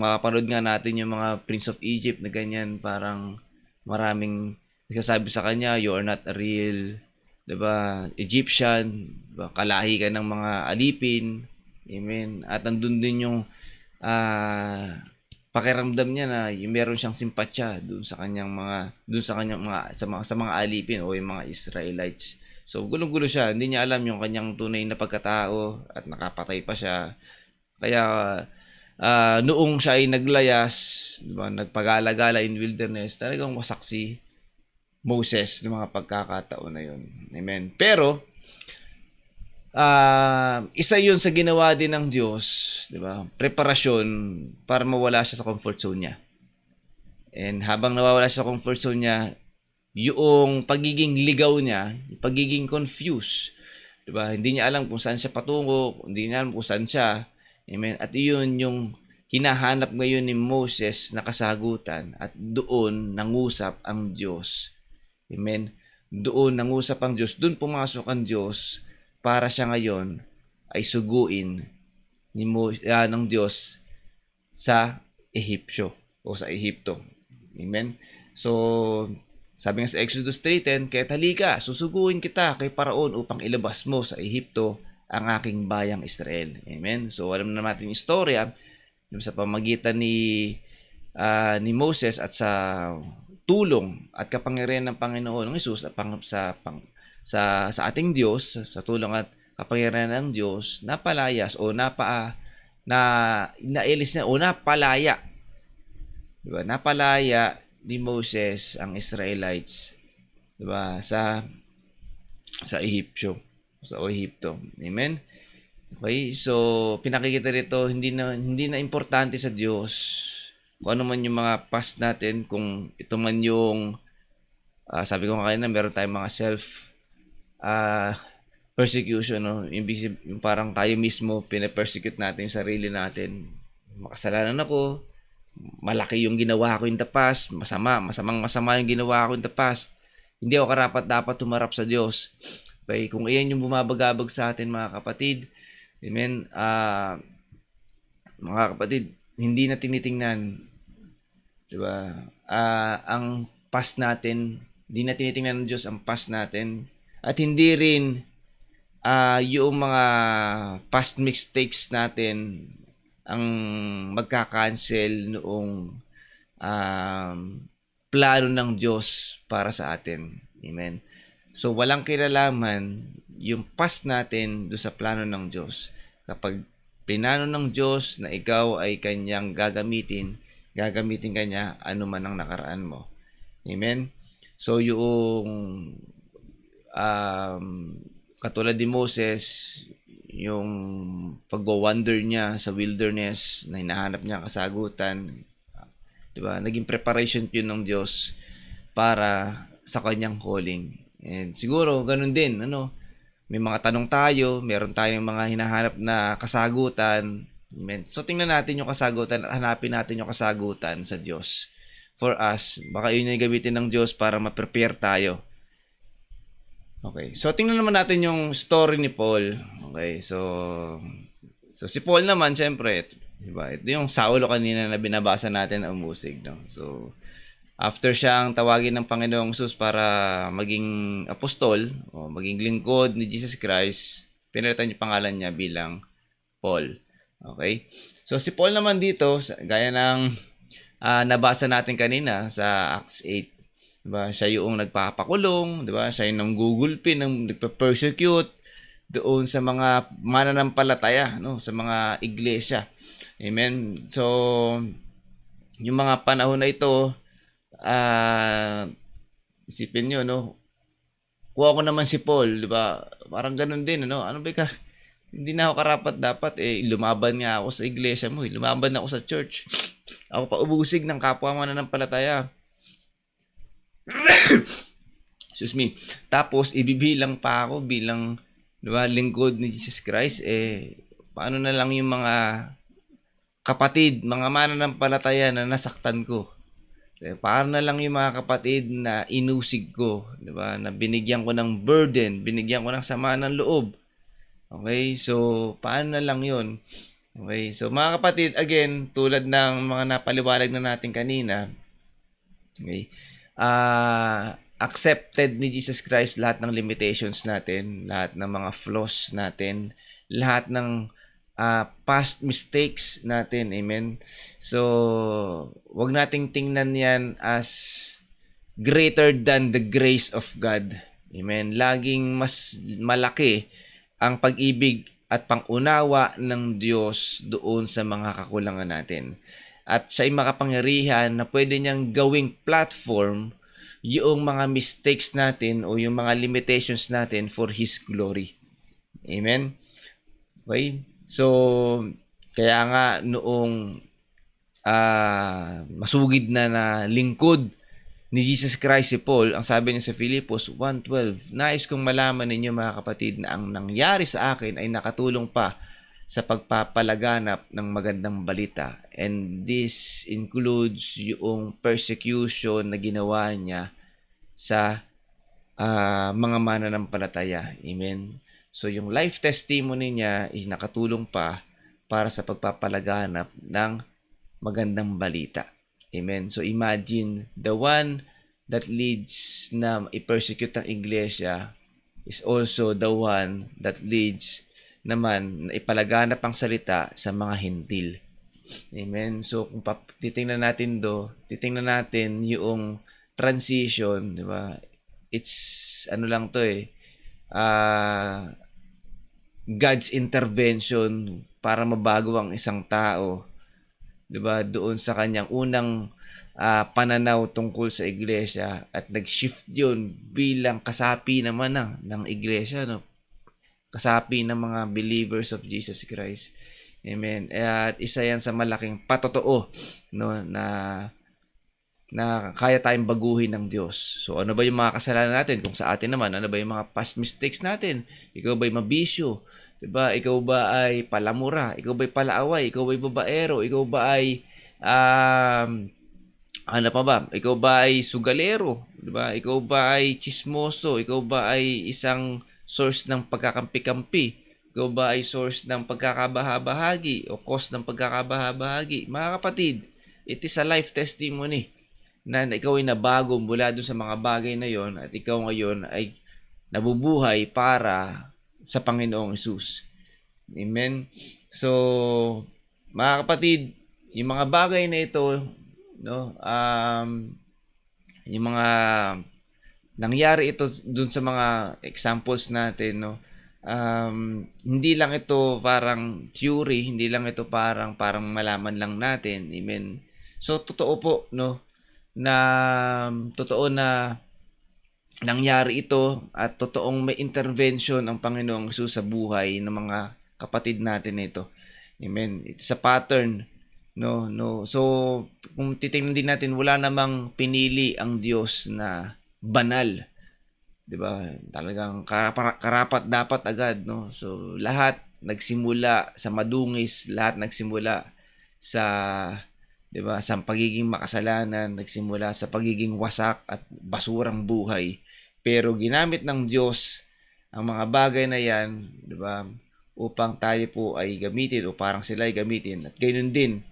makapanood nga natin yung mga Prince of Egypt na ganyan, parang maraming nagsasabi sa kanya, you are not a real, diba, Egyptian, diba, kalahi ka ng mga alipin. Amen. At nandun din yung pakiramdam niya na yung meron siyang simpatya doon sa kanyang mga sa mga alipin o yung mga Israelites. So gulo-gulo siya, hindi niya alam yung kanyang tunay na pagkatao at nakapatay pa siya. Kaya noong siya ay naglayas, di ba, nagpagala-gala in wilderness, talagang wasak si Moses ng mga pagkakataon na yun. Amen. Pero isa yun sa ginawa din ng Diyos, di ba? Preparasyon para mawala siya sa comfort zone niya. And habang nawawala siya sa comfort zone niya, yung pagiging ligaw niya, yung pagiging confused, di ba? Hindi niya alam kung saan siya patungo, hindi niya alam kung saan siya. Amen. At iyon yung hinahanap ngayon ni Moses na kasagutan, at doon nangusap ang Diyos. Amen. Doon nangusap ang Diyos, doon pumasok ang Diyos para siya ngayon ay suguin ng Diyos sa Ehipsyo o sa Ehipto. Amen. So, sabi nga sa Exodus 3:10, "Kaya't halika, susuguin kita kay Paraon upang ilabas mo sa Ehipto ang aking bayang Israel." Amen. So, alam na natin yung istorya sa pamagitan ni Moses at sa tulong at kapangyarihan ng Panginoon ng Hesus sa ating Diyos, sa tulong at kapangyarihan ng Diyos, napalayas o nailis na o napalaya. Diba? Napalaya ni Moses ang Israelites, diba, sa Ehipto. Amen. Okay, so pinakikita rito hindi na importante sa Diyos kung ano man yung mga past natin, kung ito man yung sabi ko kanina, meron tayong mga self persecution, no? Yung parang tayo mismo pina-persecute natin yung sarili natin. Makasalanan ako, malaki yung ginawa ko in the past, masama yung ginawa ko in the past. Hindi ako karapat-dapat tumarap sa Diyos. Okay, kung iyan yung bumabagabag sa atin, mga kapatid, amen, mga kapatid, hindi na tinitingnan, di ba, ang past natin, hindi na tinitingnan ng Diyos ang past natin, at hindi rin yung mga past mistakes natin ang magka-cancel noong plano ng Diyos para sa atin. Amen. So, walang kinalaman yung past natin doon sa plano ng Diyos. Kapag pinano ng Diyos na ikaw ay kanyang gagamitin kanya anuman ang nakaraan mo. Amen? So, yung katulad ni Moses, yung pagwa-wander niya sa wilderness na hinahanap niya kasagutan, diba? Naging preparation yun ng Diyos para sa kanyang calling. And siguro ganun din, may mga tanong tayo, meron tayong mga hinahanap na kasagutan. Amen. So tingnan natin yung kasagutan at hanapin natin yung kasagutan sa Diyos for us. Baka yun yung gamitin ng Diyos para ma-prepare tayo. Okay, so tingnan naman natin yung story ni Paul. Okay, so si Paul naman, syempre, diba? Ito yung Saulo kanina na binabasa natin ang musig, no? So, after siyang tawagin ng Panginoong Hesus para maging apostol o maging lingkod ni Jesus Christ, pinalitan yung pangalan niya bilang Paul. Okay? So, si Paul naman dito, gaya ng nabasa natin kanina sa Acts 8, diba? Siya yung nagpapakulong, diba? Siya yung nanggugulpi, nagpa-persecute doon sa mga mananampalataya, no? Sa mga iglesia. Amen. So, yung mga panahon na ito, isipin nyo, no? Kuha ko naman si Paul, di ba? Parang ganun din, ano? Ano ba hindi na ako karapat dapat, lumaban nga ako sa iglesia mo, lumaban ako sa church. Ako pa ubusig ng kapwa mananampalataya. Excuse me. Tapos, ibibilang pa ako bilang, di ba, lingkod ni Jesus Christ, paano na lang yung mga kapatid, mga mananampalataya na nasaktan ko? Paano na lang yung mga kapatid na inusig ko, di ba? Na binigyan ko ng burden, binigyan ko ng sama ng loob. Okay? So, paano na lang yun? Okay? So, mga kapatid, again, tulad ng mga napaliwalag na natin kanina, okay? Accepted ni Jesus Christ lahat ng limitations natin, lahat ng mga flaws natin, lahat ng past mistakes natin. Amen. So, wag nating tingnan yan as greater than the grace of God. Amen. Laging mas malaki ang pag-ibig at pangunawa ng Diyos doon sa mga kakulangan natin. At siya'y makapangyarihan na pwede niyang gawing platform yung mga mistakes natin o yung mga limitations natin for His glory. Amen? Okay? So, kaya nga noong masugid na lingkod ni Jesus Christ si Paul, ang sabi niya sa Filipos 1:12, nais kong malaman ninyo mga kapatid na ang nangyari sa akin ay nakatulong pa sa pagpapalaganap ng magandang balita. And this includes yung persecution na ginawa niya sa mga mananampalataya. Amen. So yung life testimony niya is nakatulong pa para sa pagpapalaganap ng magandang balita. Amen. So imagine the one that leads na i-persecute ang iglesia is also the one that leads naman na ipalaganap ang salita sa mga hintil. Amen. So kung titingnan natin yung transition, di ba? It's ano lang to God's intervention para mabago ang isang tao. 'Di ba? Doon sa kanyang unang pananaw tungkol sa iglesia at nag-shift 'yun bilang kasapi naman ng iglesia, no? Kasapi ng mga believers of Jesus Christ. Amen. At isa 'yan sa malaking patotoo, no, na kaya tayong baguhin ng Diyos. So ano ba yung mga kasalanan natin? Kung sa atin naman, ano ba yung mga past mistakes natin? Ikaw ba'y mabisyo? Diba? Ikaw ba ay palamura? Ikaw ba'y palaaway? Ikaw ba'y babaero? Ikaw ba ay ano pa ba? Ikaw ba ay sugalero? Diba? Ikaw ba ay chismoso? Ikaw ba ay isang source ng pagkakampi-kampi? Ikaw ba ay source ng pagkakabahabahagi o cause ng pagkakabahabahagi? Mga kapatid, it is a life testimony na ikaw ay nabago mula dun sa mga bagay na yon at ikaw ngayon ay nabubuhay para sa Panginoong Hesus. Amen. So, mga kapatid, yung mga bagay na ito, no, yung mga nangyari ito dun sa mga examples natin, no, hindi lang ito parang theory, hindi lang ito parang malaman lang natin. Amen. So, totoo po, no, totoo na nangyari ito at totoong may intervention ang Panginoong Hesus sa buhay ng mga kapatid natin ito. Amen. It's a pattern, no. So kung titingnan din natin, wala namang pinili ang Diyos na banal. 'Di ba? Talagang karapat dapat agad, no. So lahat nagsimula sa madungis, lahat nagsimula sa, 'di ba, sa pagiging makasalanan, nagsimula sa pagiging wasak at basurang buhay. Pero ginamit ng Diyos ang mga bagay na 'yan, 'di ba, upang tayo po ay gamitin o parang sila ay gamitin at gayun din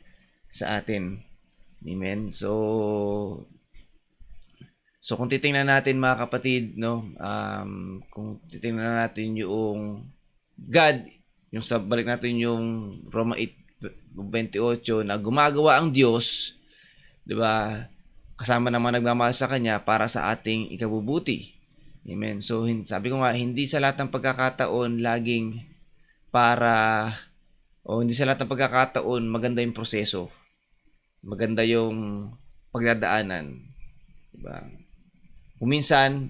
sa atin. Amen. So kung titingnan natin mga kapatid, no, kung titingnan natin yung God, yung balik natin yung Roma 8:28 na gumagawa ang Diyos, 'di ba? Kasama naman nagmamahal sa kanya para sa ating ikabubuti. Amen. So sabi ko nga, hindi sa lahat ng pagkakataon laging hindi sa lahat ng pagkakataon maganda yung proseso. Maganda yung pagdadaanan. 'Di ba? Kuminsan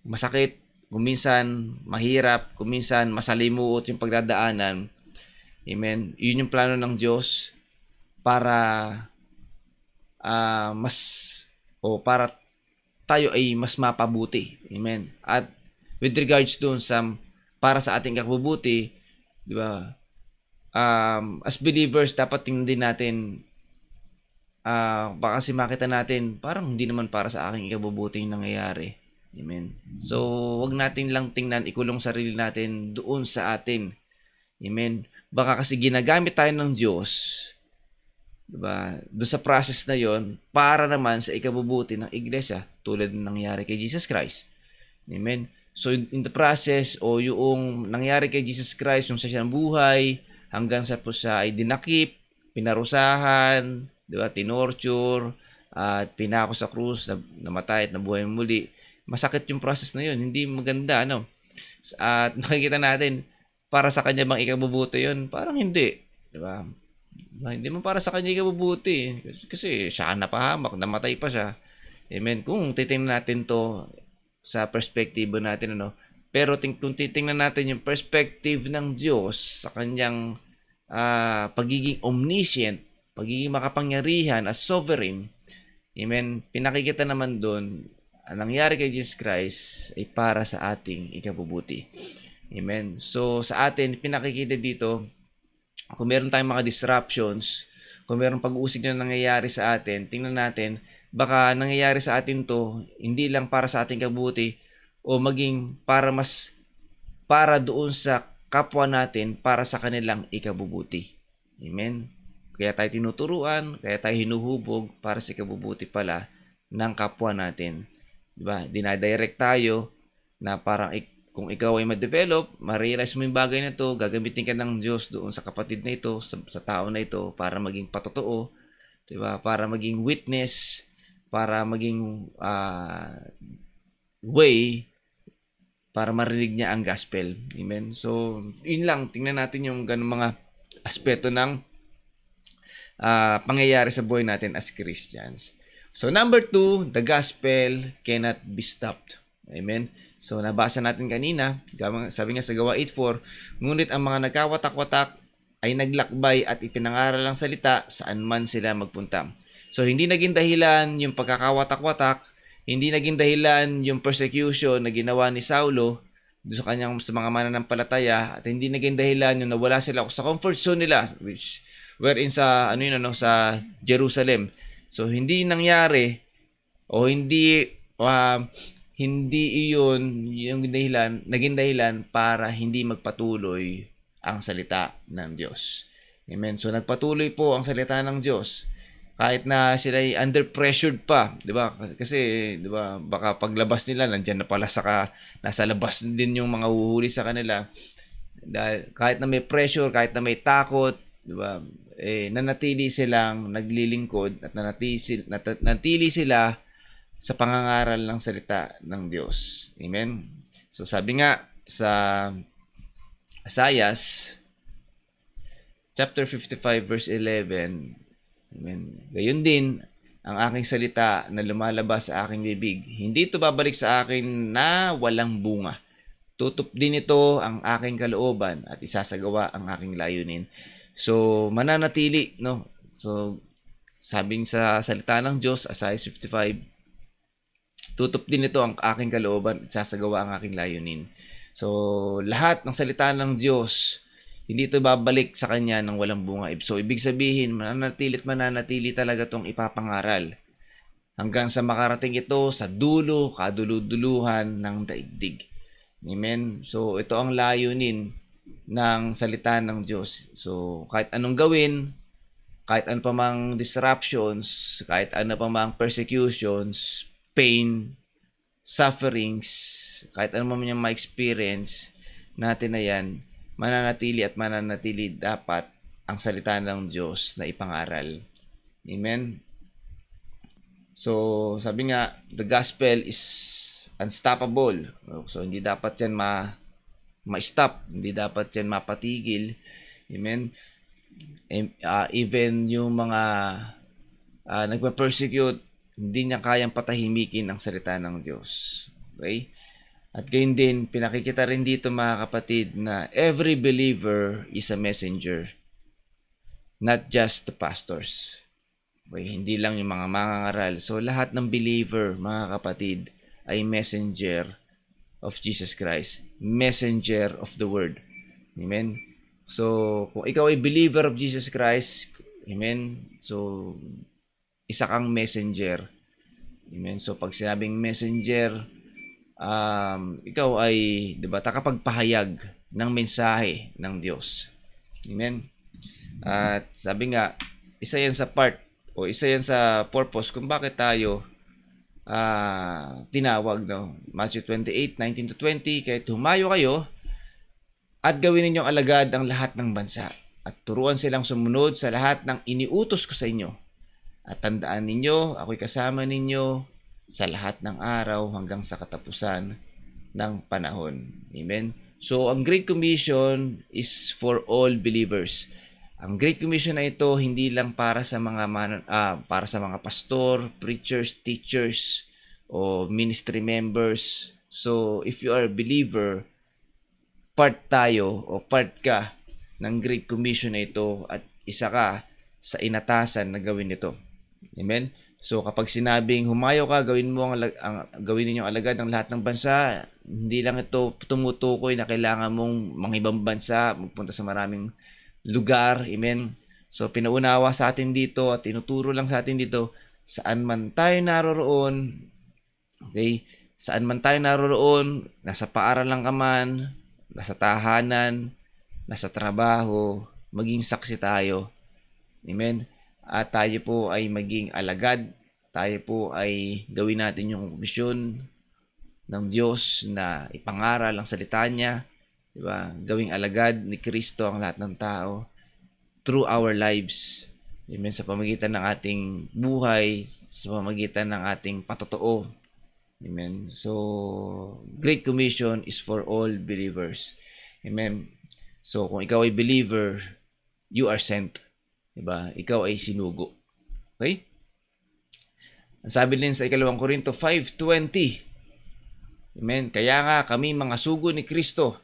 masakit, kuminsan mahirap, kuminsan masalimuot yung pagdadaanan. Amen. Yun yung plano ng Diyos para para tayo ay mas mapabuti. Amen. At with regards doon para sa ating kabubuti, di ba? As believers, dapat tingnan din natin, baka kasi makita natin, parang hindi naman para sa aking ikabubuti yung nangyayari. Amen. So, wag natin lang tingnan, ikulong sarili natin doon sa atin. Amen. Baka kasi ginagamit tayo ng Diyos, diba, doon sa process na yon para naman sa ikabubuti ng iglesia, tulad ng nangyari kay Jesus Christ. Amen. So in the process o yung nangyari kay Jesus Christ, yung sa siyang buhay hanggang sa po siya ay dinakip, pinarusahan, di ba, tinorture, at pinako sa krus, namatay at nabuhay muli. Masakit yung process na yun, hindi maganda, ano. At nakikita natin, para sa kanya bang ikabubuti yun? Parang hindi, di ba? Hindi mo para sa kanya ikabubuti. Kasi siya ang napahamak, namatay pa siya. Amen. Kung titingnan natin to sa perspektibo natin, ano, pero kung titingnan natin yung perspective ng Diyos sa kanyang pagiging omniscient, pagiging makapangyarihan as sovereign, amen, pinakikita naman doon, ang nangyari kay Jesus Christ ay para sa ating ikabubuti. Amen. So, sa atin, pinakikita dito, kung meron tayong mga disruptions, kung meron pag-uusig na nangyayari sa atin, tingnan natin, baka nangyayari sa atin to, hindi lang para sa ating kabubuti, o maging para doon sa kapwa natin, para sa kanilang ikabubuti. Amen. Kaya tayo tinuturuan, kaya tayo hinuhubog para sa ikabubuti pala ng kapwa natin. Diba? Dinadirect tayo na parang kung ikaw ay ma-develop, ma-realize mo yung bagay na ito, gagamitin ka ng Diyos doon sa kapatid na ito, sa tao na ito, para maging patotoo, diba? Para maging witness, para maging way, para marinig niya ang gospel. Amen? So, yun lang. Tingnan natin yung ganung mga aspeto ng pangyayari sa buhay natin as Christians. So, number 2, the gospel cannot be stopped. Amen? So, nabasa natin kanina, sabi nga sa Gawa 8:4, ngunit ang mga nagkawatak-watak ay naglakbay at ipinangaral ang salita saan man sila magpunta. So, hindi naging dahilan yung pagkakawatak-watak, hindi naging dahilan yung persecution na ginawa ni Saulo sa mga mananampalataya, at hindi naging dahilan yung nawala sila sa comfort zone nila, which wherein sa sa Jerusalem. So hindi nangyari o hindi iyon yung naging dahilan para hindi magpatuloy ang salita ng Diyos. Amen. So nagpatuloy po ang salita ng Diyos kahit na sila ay under pressured pa, 'di ba? Kasi 'di ba, baka paglabas nila nandiyan na pala nasa labas din yung mga huhuli sa kanila. Dahil kahit na may pressure, kahit na may takot, 'di ba? Nanatili silang naglilingkod at nanatili sila sa pangangaral ng salita ng Diyos. Amen. So sabi nga sa Isaiah chapter 55 verse 11, amen. Gayon din ang aking salita na lumalabas sa aking bibig, hindi ito babalik sa akin na walang bunga. Tutup din ito ang aking kalooban at isasagawa ang aking layunin. So, mananatili, no? So, sabing sa salita ng Diyos, Isaiah 55, tutup din ito ang aking kalooban at sasagawa ang aking layunin. So, lahat ng salita ng Diyos, hindi ito babalik sa Kanya ng walang bunga. So, ibig sabihin, mananatili talaga itong ipapangaral hanggang sa makarating ito sa dulo, kaduluduluhan ng daigdig. Amen? So, ito ang layunin ng salita ng Diyos. So, kahit anong gawin, kahit ano pa mang disruptions, kahit ano pa mang persecutions, pain, sufferings, kahit ano man yung ma-experience natin na yan, mananatili dapat ang salita ng Diyos na ipangaral. Amen? So, sabi nga, the gospel is unstoppable. So, hindi dapat yan ma-stop, hindi dapat yan mapatigil. Amen. Even yung mga nagpa-persecute, hindi niya kayang patahimikin ang salita ng Diyos. Okay? At gayon din, pinakikita rin dito mga kapatid na every believer is a messenger, not just the pastors. Okay? Hindi lang yung mga mangangaral. So lahat ng believer mga kapatid ay messenger of Jesus Christ, messenger of the word. Amen. So, kung ikaw ay believer of Jesus Christ, amen. So, isa kang messenger. Amen. So, pag sinabing messenger, ikaw ay, 'di ba, takapagpahayag ng mensahe ng Diyos. Amen. At sabi nga, isa 'yan sa purpose kung bakit tayo tinawag, no? Matthew 28:19-20, kaya humayo kayo at gawin ninyong alagad ang lahat ng bansa. at turuan silang sumunod sa lahat ng iniutos ko sa inyo. At tandaan ninyo, ako'y kasama ninyo sa lahat ng araw hanggang sa katapusan ng panahon. Amen? So, ang Great Commission is for all believers. Ang Great Commission na ito hindi lang para sa mga pastor, preachers, teachers, o ministry members. So, if you are a believer, part tayo o part ka ng Great Commission na ito at isa ka sa inatasan na gawin ito. Amen? So, kapag sinabing humayo ka, gawin gawin ninyong alagad ng lahat ng bansa, hindi lang ito tumutukoy na kailangan mong ibang bansa, magpunta sa maraming lugar. Amen? So, pinaunawa sa atin dito at tinuturo lang sa atin dito, saan man tayo naroroon, okay? Saan man tayo naroroon, nasa paaralan ka man, nasa tahanan, nasa trabaho, maging saksi tayo. Amen? At tayo po ay maging alagad. Tayo po ay gawin natin yung misyon ng Diyos na ipangaral ang salita niya. Diba? Gawing alagad ni Kristo ang lahat ng tao through our lives. Amen? Sa pamagitan ng ating buhay, sa pamagitan ng ating patotoo. Amen? So, Great Commission is for all believers. Amen? So, kung ikaw ay believer, you are sent. Diba? Ikaw ay sinugo. Okay? Ang sabi din sa 2 Korinto 5:20. Amen? Kaya nga kami mga sugo ni Kristo,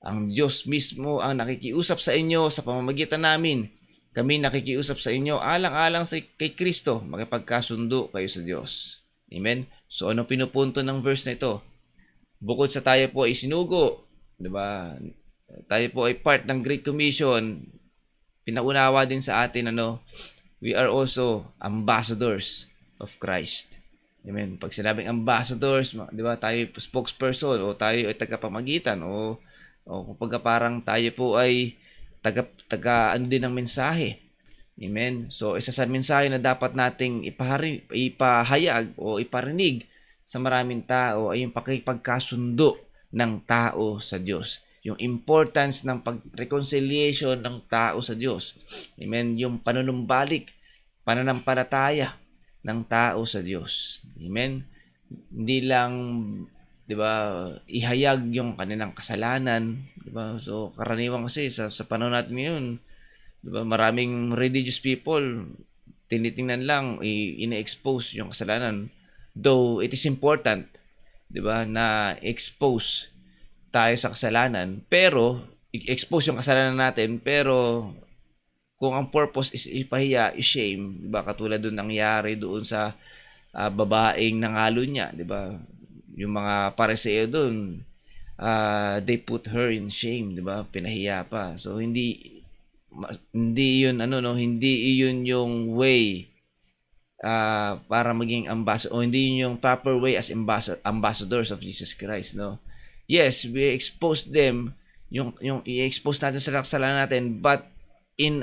ang Diyos mismo ang nakikiusap sa inyo sa pamamagitan namin. Kami nakikiusap sa inyo alang-alang kay Kristo, makipagkasundo kayo sa Diyos. Amen? So, anong pinupunto ng verse na ito? Bukod sa tayo po ay sinugo, diba? Tayo po ay part ng Great Commission. Pinaunawa din sa atin, we are also ambassadors of Christ. Amen. Pag sinabing ambassadors, di ba, tayo spokesperson o tayo ay tagapamagitan o kapag parang tayo po ay taga din ng mensahe. Amen. So, isa sa mensahe na dapat nating ipahayag o iparinig sa maraming tao ay yung pakipagkasundo ng tao sa Diyos. Yung importance ng reconciliation ng tao sa Diyos. Amen. Yung panunumbalik, pananampalataya ng tao sa Diyos. Amen. Hindi lang, 'di ba, ihayag yung kanilang kasalanan, 'di ba? So karaniwan kasi sa panahon natin ngayon, 'di ba, maraming religious people tinitingnan lang ine-expose yung kasalanan. Though it is important, 'di ba, na expose tayo sa kasalanan, pero i-expose yung kasalanan natin, pero kung ang purpose is ipahiya, i-shame, diba? Katulad doon nangyari doon sa babaeng nangalo niya, diba? Yung mga pariseo doon, they put her in shame, diba? Pinahiya pa. So hindi yun hindi yun yung way para maging ambassador, o hindi yun yung proper way as ambassadors of Jesus Christ, no? Yes, we expose them, yung i-expose natin sa kasalanan natin, but in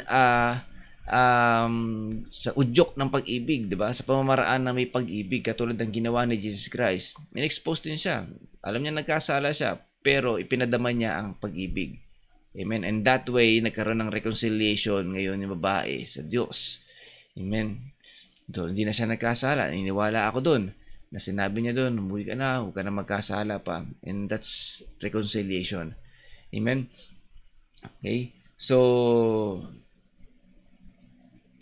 sa udyok ng pag-ibig, 'di ba? Sa pamamaraan na may pag-ibig, katulad ng ginawa ni Jesus Christ. In-expose din siya. Alam niya nagkasala siya, pero ipinadama niya ang pag-ibig. Amen. And that way nagkaroon ng reconciliation ngayon yung babae sa Diyos. Amen. So, hindi na siya nagkasala. Naniniwala ako doon na sinabi niya doon, umuwi ka na, huwag ka na magkasala pa. And that's reconciliation. Amen? Okay? So,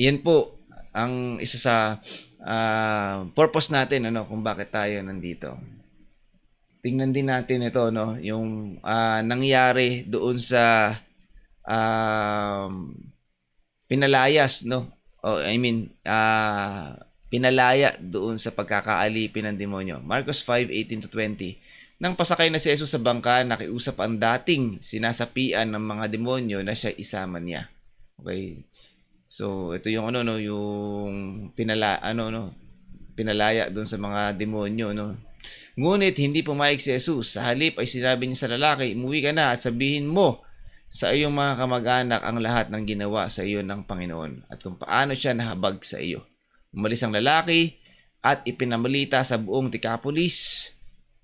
yan po ang isa sa purpose natin, kung bakit tayo nandito. Tingnan din natin ito, yung nangyari doon sa pinalayas, pinalaya doon sa pagkakaalipin ng demonyo. Marcos 5:18-20. Nang pasakay na si Jesus sa bangka, nakiusap ang dating sinasapian ng mga demonyo na siya isama niya. Okay? So, ito yung yung pinalaya doon sa mga demonyo, Ngunit hindi pumayag si Jesus. Sa halip ay sinabi niya sa lalaki, umuwi ka na at sabihin mo sa iyong mga kamag-anak ang lahat ng ginawa sa iyo ng Panginoon at kung paano siya nahabag sa iyo. Umalis ang lalaki at ipinamalita sa buong Decapolis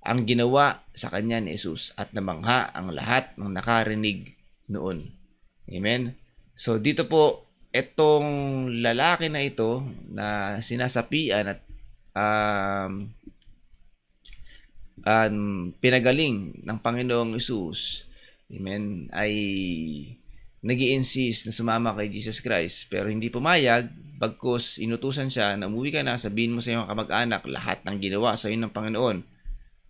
ang ginawa sa kanya ni Jesus at namangha ang lahat ng nakarinig noon. Amen? So dito po, etong lalaki na ito na sinasapian at um, pinagaling ng Panginoong Hesus, amen, ay nag-i-insist na sumama kay Jesus Christ, pero hindi pumayag, bagkus inutusan siya na umuwi ka na, sabihin mo sa iyong kamag-anak lahat ng ginawa sa iyo ng Panginoon.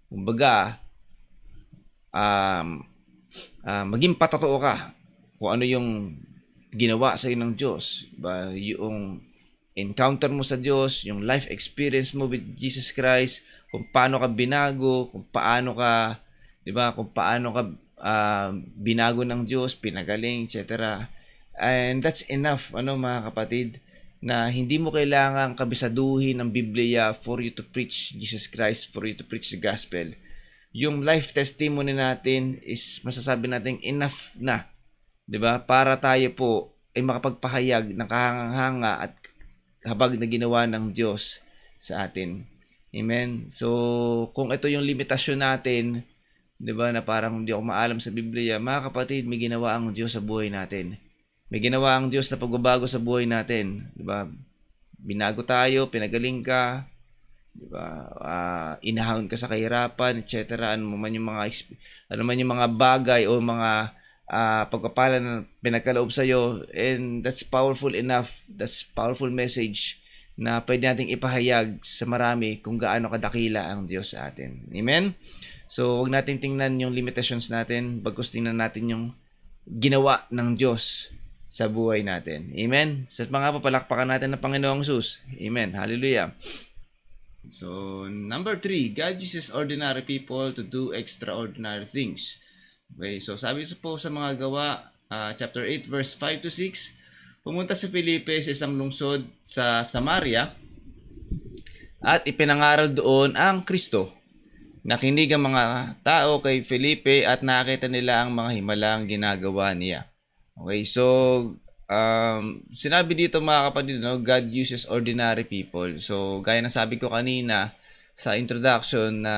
Kumbaga, maging patotoo ka kung ano yung ginawa sa iyo ng Diyos. Diba? Yung encounter mo sa Diyos, yung life experience mo with Jesus Christ, kung paano ka binago, kung paano ka, 'di ba? Kung paano ka binago ng Diyos, pinagaling, etc. And that's enough, mga kapatid, na hindi mo kailangang kabisaduhin ng Biblia for you to preach Jesus Christ, for you to preach the gospel. Yung life testimony natin is masasabi natin enough na, 'di ba? Para tayo po ay makapagpahayag ng kahanga-hanga at habag na ginawa ng Diyos sa atin. Amen. So, kung ito yung limitasyon natin, 'di ba, na parang hindi ako maalam sa Biblia, mga kapatid, may ginawa ang Diyos sa buhay natin. May ginawa ang Diyos na pagbabago sa buhay natin, 'di ba? Binago tayo, pinagaling ka, 'di ba? Inahon ka sa kahirapan, etc. Ano man yung mga bagay o mga pagpapala na pinagkaloob sa iyo, and that's powerful enough. That's powerful message na pwede nating ipahayag sa marami kung gaano kadakila ang Diyos sa atin. Amen? So, huwag nating tingnan yung limitations natin, bagkus tingnan natin yung ginawa ng Diyos sa buhay natin. Amen? Sa mga papalakpakan natin ng Panginoong Hesus. Amen. Hallelujah. So, number 3, God uses ordinary people to do extraordinary things. Okay, so sabi po sa mga gawa, chapter 8, verse 5 to 6, pumunta si Felipe sa isang lungsod sa Samaria at ipinangaral doon ang Kristo. Nakinig ang mga tao kay Felipe at nakita nila ang mga himalang ginagawa niya. Okay, so sinabi dito, mga kapatid, God uses ordinary people. So gaya ng sabi ko kanina sa introduction na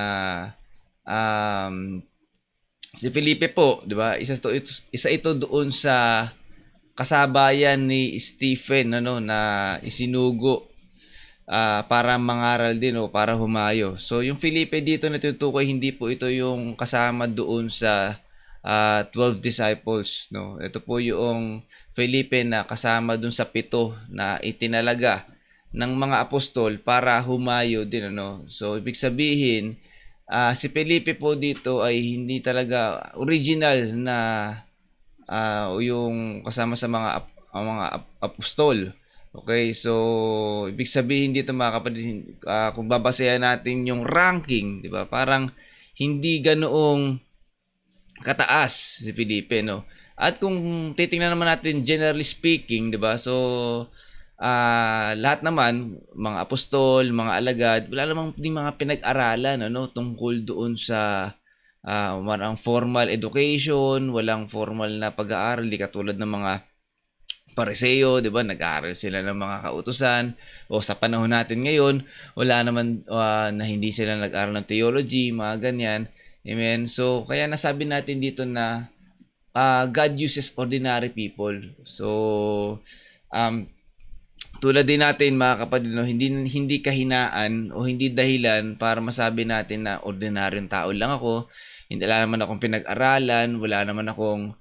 si Felipe po, 'di ba? Isa ito doon sa kasabayan ni Stephen na isinugo para mangaral din o para humayo. So yung Felipe dito na tinutukoy, hindi po ito yung kasama doon sa 12 disciples, no. Ito po yung Felipe na kasama doon sa 7 na itinalaga ng mga apostol para humayo din, So ibig sabihin, si Felipe po dito ay hindi talaga original na yung kasama sa mga apostol. Okay, so ibig sabihin dito, mga kapatid, kung babasehan natin yung ranking, 'di ba? Parang hindi ganoong kataas si Felipe, no. At kung titingnan naman natin generally speaking, 'di ba? So lahat naman, mga apostol, mga alagad, wala namang mga pinag-aralan tungkol doon sa walang formal education, walang formal na pag-aaral, di katulad ng mga Pariseo, 'di ba? Nag-aaral sila ng mga kautusan, o sa panahon natin ngayon, wala naman na hindi sila nag-aaral ng theology, mga ganyan. Amen. So kaya nasabi natin dito na God uses ordinary people. So tulad din natin, mga kapatid, hindi kahinaan o hindi dahilan para masabi natin na ordinaryong tao lang ako. Wala naman akong pinag-aralan, wala naman akong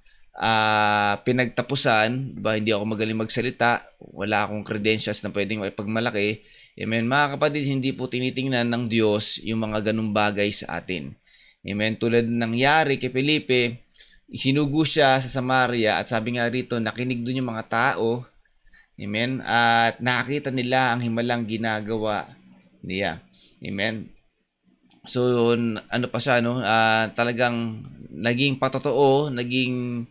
pinagtapusan, diba? Hindi ako magaling magsalita, wala akong credentials na pwedeng maipagmalaki. Amen. Mga kapatid, hindi po tinitingnan ng Diyos yung mga ganung bagay sa atin. Amen. Tulad ng nangyari kay Felipe, isinugo siya sa Samaria at sabi nga rito, nakinig doon yung mga tao. Amen. At nakita nila ang himalang ginagawa niya. Amen. So ano pa siya, talagang naging patotoo, naging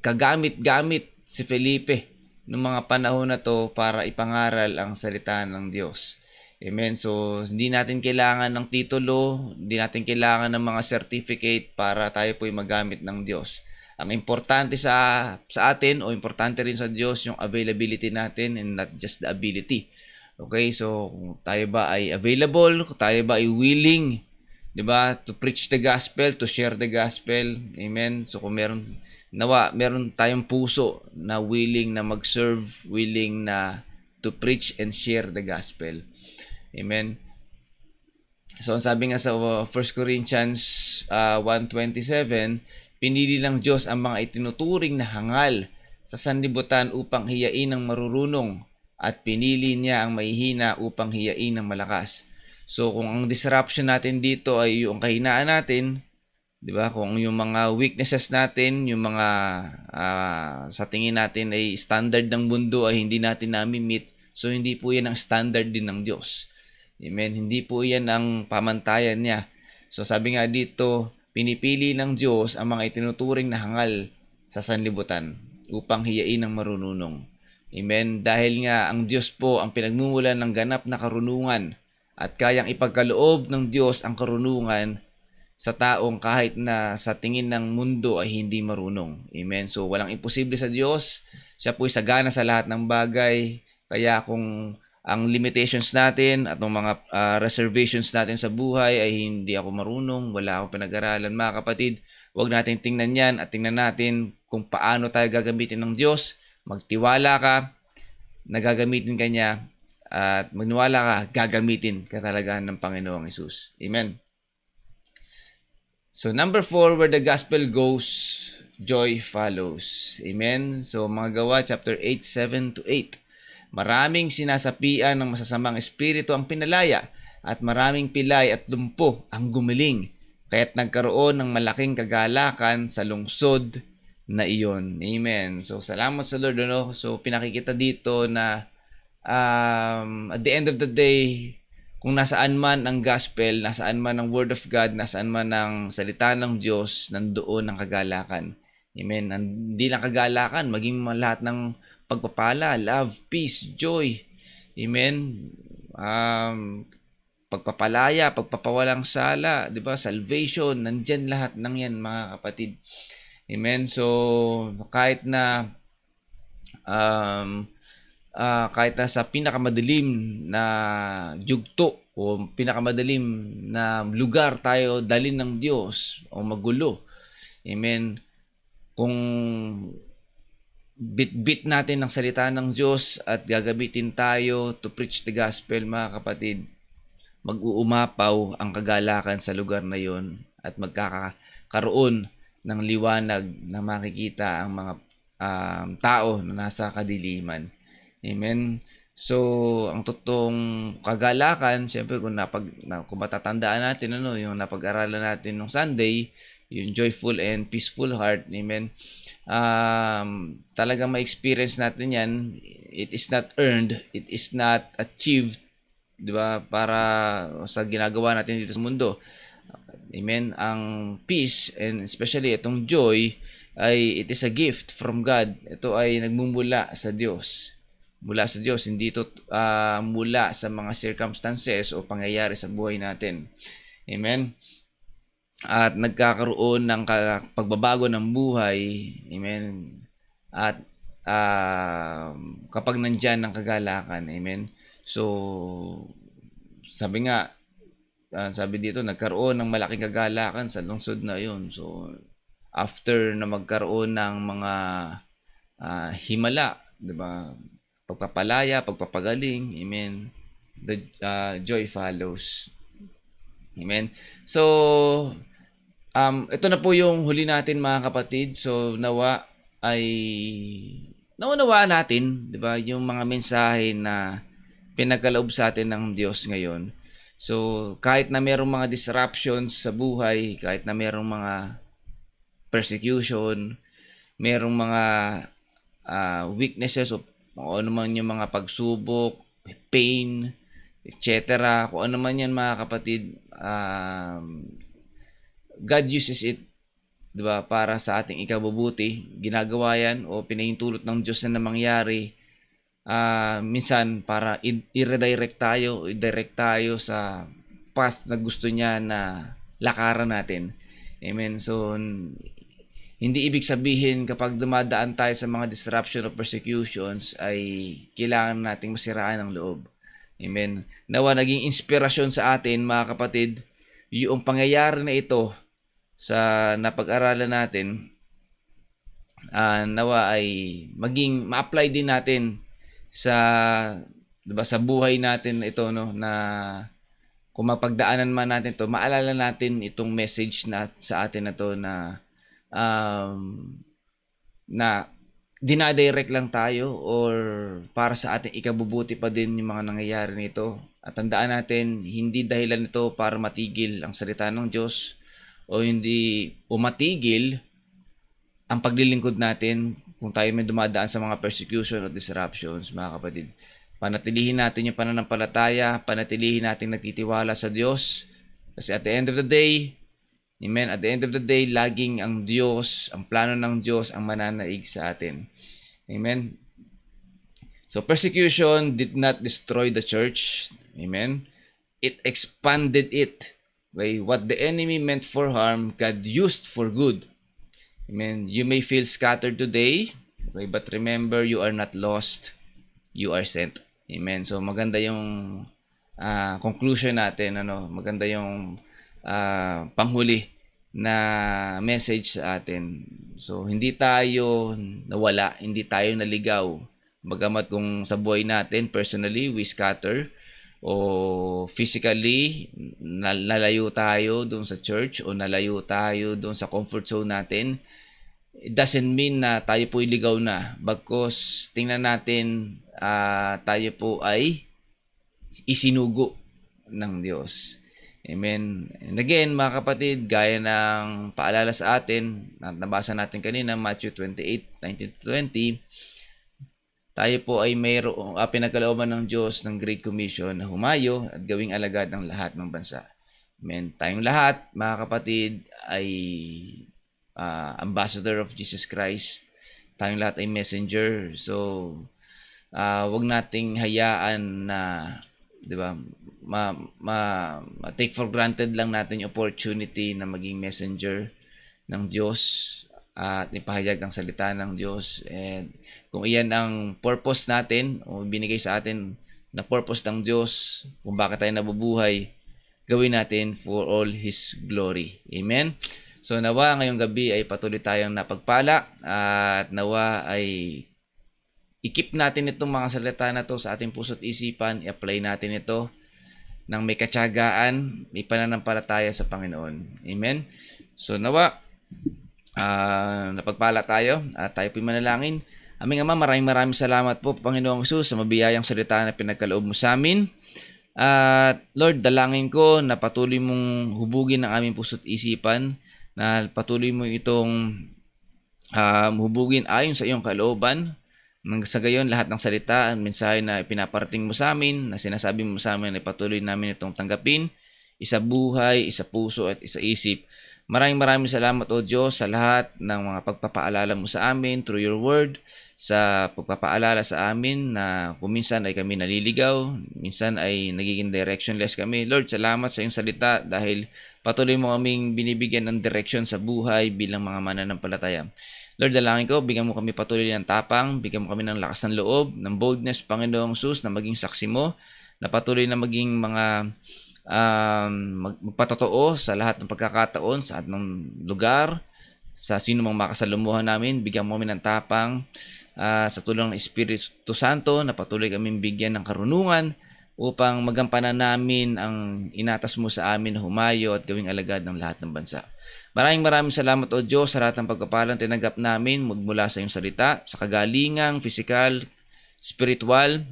kagamit-gamit si Felipe noong mga panahon na to para ipangaral ang salita ng Diyos. Amen. So hindi natin kailangan ng titulo, hindi natin kailangan ng mga certificate para tayo po'y magamit ng Diyos. Ang importante sa atin, o importante rin sa Diyos, yung availability natin and not just the ability. Okay, so kung tayo ba ay available, kung tayo ba ay willing 'di ba? To preach the gospel, to share the gospel. Amen. So kung meron tayong puso na willing na mag-serve, willing na to preach and share the gospel. Amen. So ang sabi nga sa 1 Corinthians 1:27, pinili ng Diyos ang mga itinuturing na hangal sa sanlibutan upang hiyain ang marurunong, at pinili niya ang mahihina upang hiyain ang malakas. So kung ang disruption natin dito ay yung kahinaan natin, 'di ba? Kung yung mga weaknesses natin, yung mga sa tingin natin ay standard ng mundo ay hindi natin nami-meet, so hindi po 'yan ang standard din ng Diyos. Amen. Hindi po 'yan ang pamantayan niya. So sabi nga dito, pinipili ng Diyos ang mga itinuturing na hangal sa sanlibutan upang hiyain ang marununong. Amen. Dahil nga ang Diyos po ang pinagmumulan ng ganap na karunungan, at kayang ipagkaloob ng Diyos ang karunungan sa taong kahit na sa tingin ng mundo ay hindi marunong. Amen. So walang imposible sa Diyos. Siya po ay sagana sa lahat ng bagay. Kaya kung ang limitations natin at ng mga reservations natin sa buhay ay hindi ako marunong, wala akong pinag-aralan, mga kapatid, huwag natin tingnan yan at tingnan natin kung paano tayo gagamitin ng Diyos. Magtiwala ka, nagagamitin ka niya, at magniwala ka, gagamitin ka talaga ng Panginoong Hesus. Amen. So number 4, where the gospel goes, joy follows. Amen. So mga Gawa chapter 8:7-8. Maraming sinasapian ng masasamang espiritu ang pinalaya, at maraming pilay at lumpo ang gumiling, kaya't nagkaroon ng malaking kagalakan sa lungsod na iyon. Amen. So salamat sa Lord. So pinakikita dito na at the end of the day, kung nasaan man ang gospel, nasaan man ang word of God, nasaan man ang salita ng Diyos, nandoon ang kagalakan. Amen. Hindi lang kagalakan, maging lahat ng pagpapala, love, peace, joy. Amen. Pagpapalaya, pagpapawalang sala, 'di ba? Salvation, nandiyan lahat ng 'yan, mga kapatid. Amen. So kahit na sa pinakamadilim na yugto o pinakamadilim na lugar tayo dalhin ng Diyos o magulo. Amen. Kung bit-bit natin ang salita ng Diyos at gagamitin tayo to preach the gospel, mga kapatid, mag-uumapaw ang kagalakan sa lugar na yon at magkakaroon ng liwanag na makikita ang mga tao na nasa kadiliman. Amen. So, ang totoong kagalakan, siyempre kung matatandaan natin yung napag-aralan natin nung Sunday, yung joyful and peaceful heart, amen. Talagang ma-experience natin 'yan. It is not earned, it is not achieved, 'di ba? Para sa ginagawa natin dito sa mundo. Amen. Ang peace and especially itong joy ay it is a gift from God. Ito ay nagmumula sa Diyos. Mula sa Diyos, hindi ito mula sa mga circumstances o pangyayari sa buhay natin. Amen. At nagkakaroon ng pagbabago ng buhay. Amen. At kapag nandyan ng kagalakan. Amen. So, sabi dito, nagkaroon ng malaking kagalakan sa lungsod na yun. So, after na magkaroon ng mga himala, di ba? Pagpapalaya, pagpapagaling, amen. The joy follows. Amen. So, ito na po yung huli natin, mga kapatid. So, naunawaan natin, di ba, yung mga mensahe na pinagkaloob sa atin ng Diyos ngayon. So, kahit na merong mga disruptions sa buhay, kahit na merong mga persecution, merong mga weaknesses o ano man yung mga pagsubok, pain, etc. Kung ano man yan, mga kapatid, God uses it, di ba, para sa ating ikabubuti. Ginagawa yan o pinahintulot ng Diyos na mangyari minsan para i-redirect tayo sa path na gusto niya na lakaran natin. Amen. So, hindi ibig sabihin kapag dumadaan tayo sa mga disruption o persecutions ay kailangan nating masiraan ang loob. Amen. Nawa naging inspirasyon sa atin, mga kapatid, yung pangyayari na ito sa napag-aralan natin, nawa ay maging ma-apply din natin sa, 'di ba, sa buhay natin ito, no, na kung mapagdaanan man natin to, maalala natin itong message na sa atin na to na na dinadirect lang tayo or para sa ating ikabubuti pa din yung mga nangyayari nito. At tandaan natin, hindi dahilan ito para matigil ang salita ng Diyos o hindi umatigil ang paglilingkod natin kung tayo may dumadaan sa mga persecution o disruptions, mga kapatid. Panatilihin natin yung pananampalataya, panatilihin natin nagtitiwala sa Diyos. Kasi at the end of the day, amen, at the end of the day, laging ang Diyos, ang plano ng Diyos ang mananaig sa atin. Amen. So persecution did not destroy the church. Amen. It expanded it. Okay? What the enemy meant for harm, God used for good. Amen. You may feel scattered today, okay, but remember, you are not lost. You are sent. Amen. So maganda yung conclusion natin, ano, maganda yung panghuli na message sa atin. So hindi tayo nawala, hindi tayo naligaw. Bagamat kung sa buhay natin personally we scatter o physically nalayo tayo doon sa church o nalayo tayo doon sa comfort zone natin, it doesn't mean na tayo po iligaw na. Bagkus tingnan natin, tayo po ay isinugo ng Diyos. Amen. And again, mga kapatid, gaya ng paalala sa atin, nabasa natin kanina, Matthew 28:19-20, tayo po ay mayroong pinagkalooban ng Diyos ng Great Commission na humayo at gawing alagad ng lahat ng bansa. Amen. Tayong lahat, mga kapatid, ay ambassador of Jesus Christ. Tayong lahat ay messenger. So, wag nating hayaan na, 'di ba, take for granted lang natin yung opportunity na maging messenger ng Diyos at ipahayag ang salita ng Diyos. And kung iyan ang purpose natin o binigay sa atin na purpose ng Diyos kung bakit tayo nabubuhay, gawin natin for all His glory. Amen? So nawa ngayong gabi ay patuloy tayong napagpala at nawa ay i-keep natin itong mga salita na to sa ating puso't isipan, i-apply natin ito nang may katyagaan, may pananampalataya sa Panginoon. Amen? So nawa, napagpala tayo at tayo po'y manalangin. Aming Ama, maraming salamat po, Panginoong Hesus, sa mabiyayang salita na pinagkaloob mo sa amin. At Lord, dalangin ko na patuloy mong hubugin ang aming puso't isipan, na patuloy mo itong hubugin ayon sa iyong kalooban. Nang sa gayon, lahat ng salita at mensahe na pinaparating mo sa amin, na sinasabi mo sa amin, ay patuloy namin itong tanggapin, isa buhay, isa puso at isa isip. Maraming salamat, O Diyos, sa lahat ng mga pagpapaalala mo sa amin through your word, sa pagpapaalala sa amin na kung minsan ay kami naliligaw, minsan ay nagiging directionless kami. Lord, salamat sa iyong salita dahil patuloy mo kaming binibigyan ng direction sa buhay bilang mga mananampalataya. Lord, dalangin ko, bigyan mo kami patuloy ng tapang, bigyan mo kami ng lakas ng loob, ng boldness, Panginoong Hesus, na maging saksi mo, na patuloy na maging mga magpatotoo sa lahat ng pagkakataon, sa lahat ng lugar, sa sino mang makasalumuhan namin. Bigyan mo kami ng tapang sa tulong ng Espiritu Santo, na patuloy kami bigyan ng karunungan upang magampanan namin ang inatas mo sa amin na humayo at gawing alagad ng lahat ng bansa. Maraming salamat, O Diyos, sa lahat ng pagpapalang tinanggap namin mula sa iyong salita, sa kagalingang, physical, spiritual,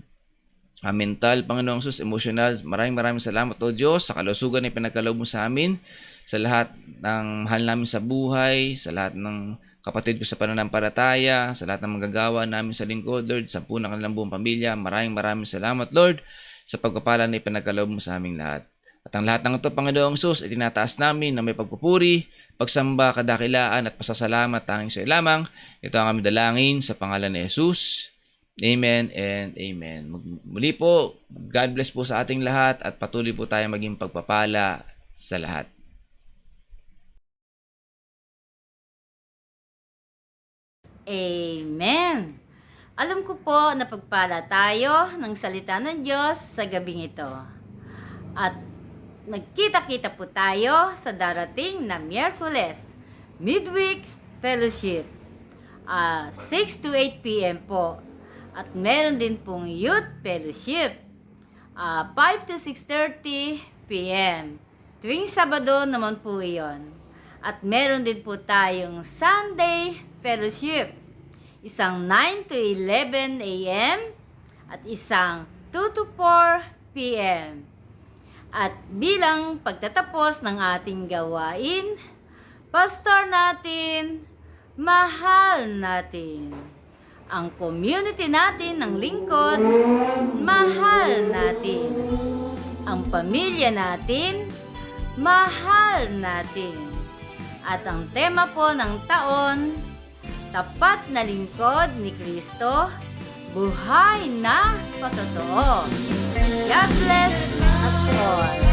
mental, Panginoong Hesus, emotional. Maraming salamat, O Diyos, sa kalusugan na pinagkaloob mo sa amin, sa lahat ng mahal namin sa buhay, sa lahat ng kapatid ko sa pananampalataya, sa lahat ng magagawa namin sa lingkod, Lord, sa po ng kanilang buong pamilya. Maraming salamat, Lord, sa pagpapala na ipinagkaloob mo sa aming lahat. At ang lahat ng ito, Panginoong Hesus, ay tinataas namin na may pagpupuri, pagsamba, kadakilaan at pasasalamat tanging sa iyo lamang. Ito ang aming dalangin sa pangalan ni Jesus. Amen and amen. Muli po, God bless po sa ating lahat at patuloy po tayo maging pagpapala sa lahat. Amen. Alam ko po na pagpala tayo ng salita ng Diyos sa gabing ito. At nagkita-kita po tayo sa darating na Miyerkules, Midweek Fellowship. 6 to 8 p.m. po. At meron din pong Youth Fellowship. 5 to 6:30 p.m. Tuwing Sabado naman po iyon. At meron din po tayong Sunday Fellowship. Isang 9 to 11 a.m. at isang 2 to 4 p.m. At bilang pagtatapos ng ating gawain, pastor natin, mahal natin. Ang community natin ng lingkod, mahal natin. Ang pamilya natin, mahal natin. At ang tema po ng taon, tapat na lingkod ni Kristo, buhay na patotoo. God bless us all.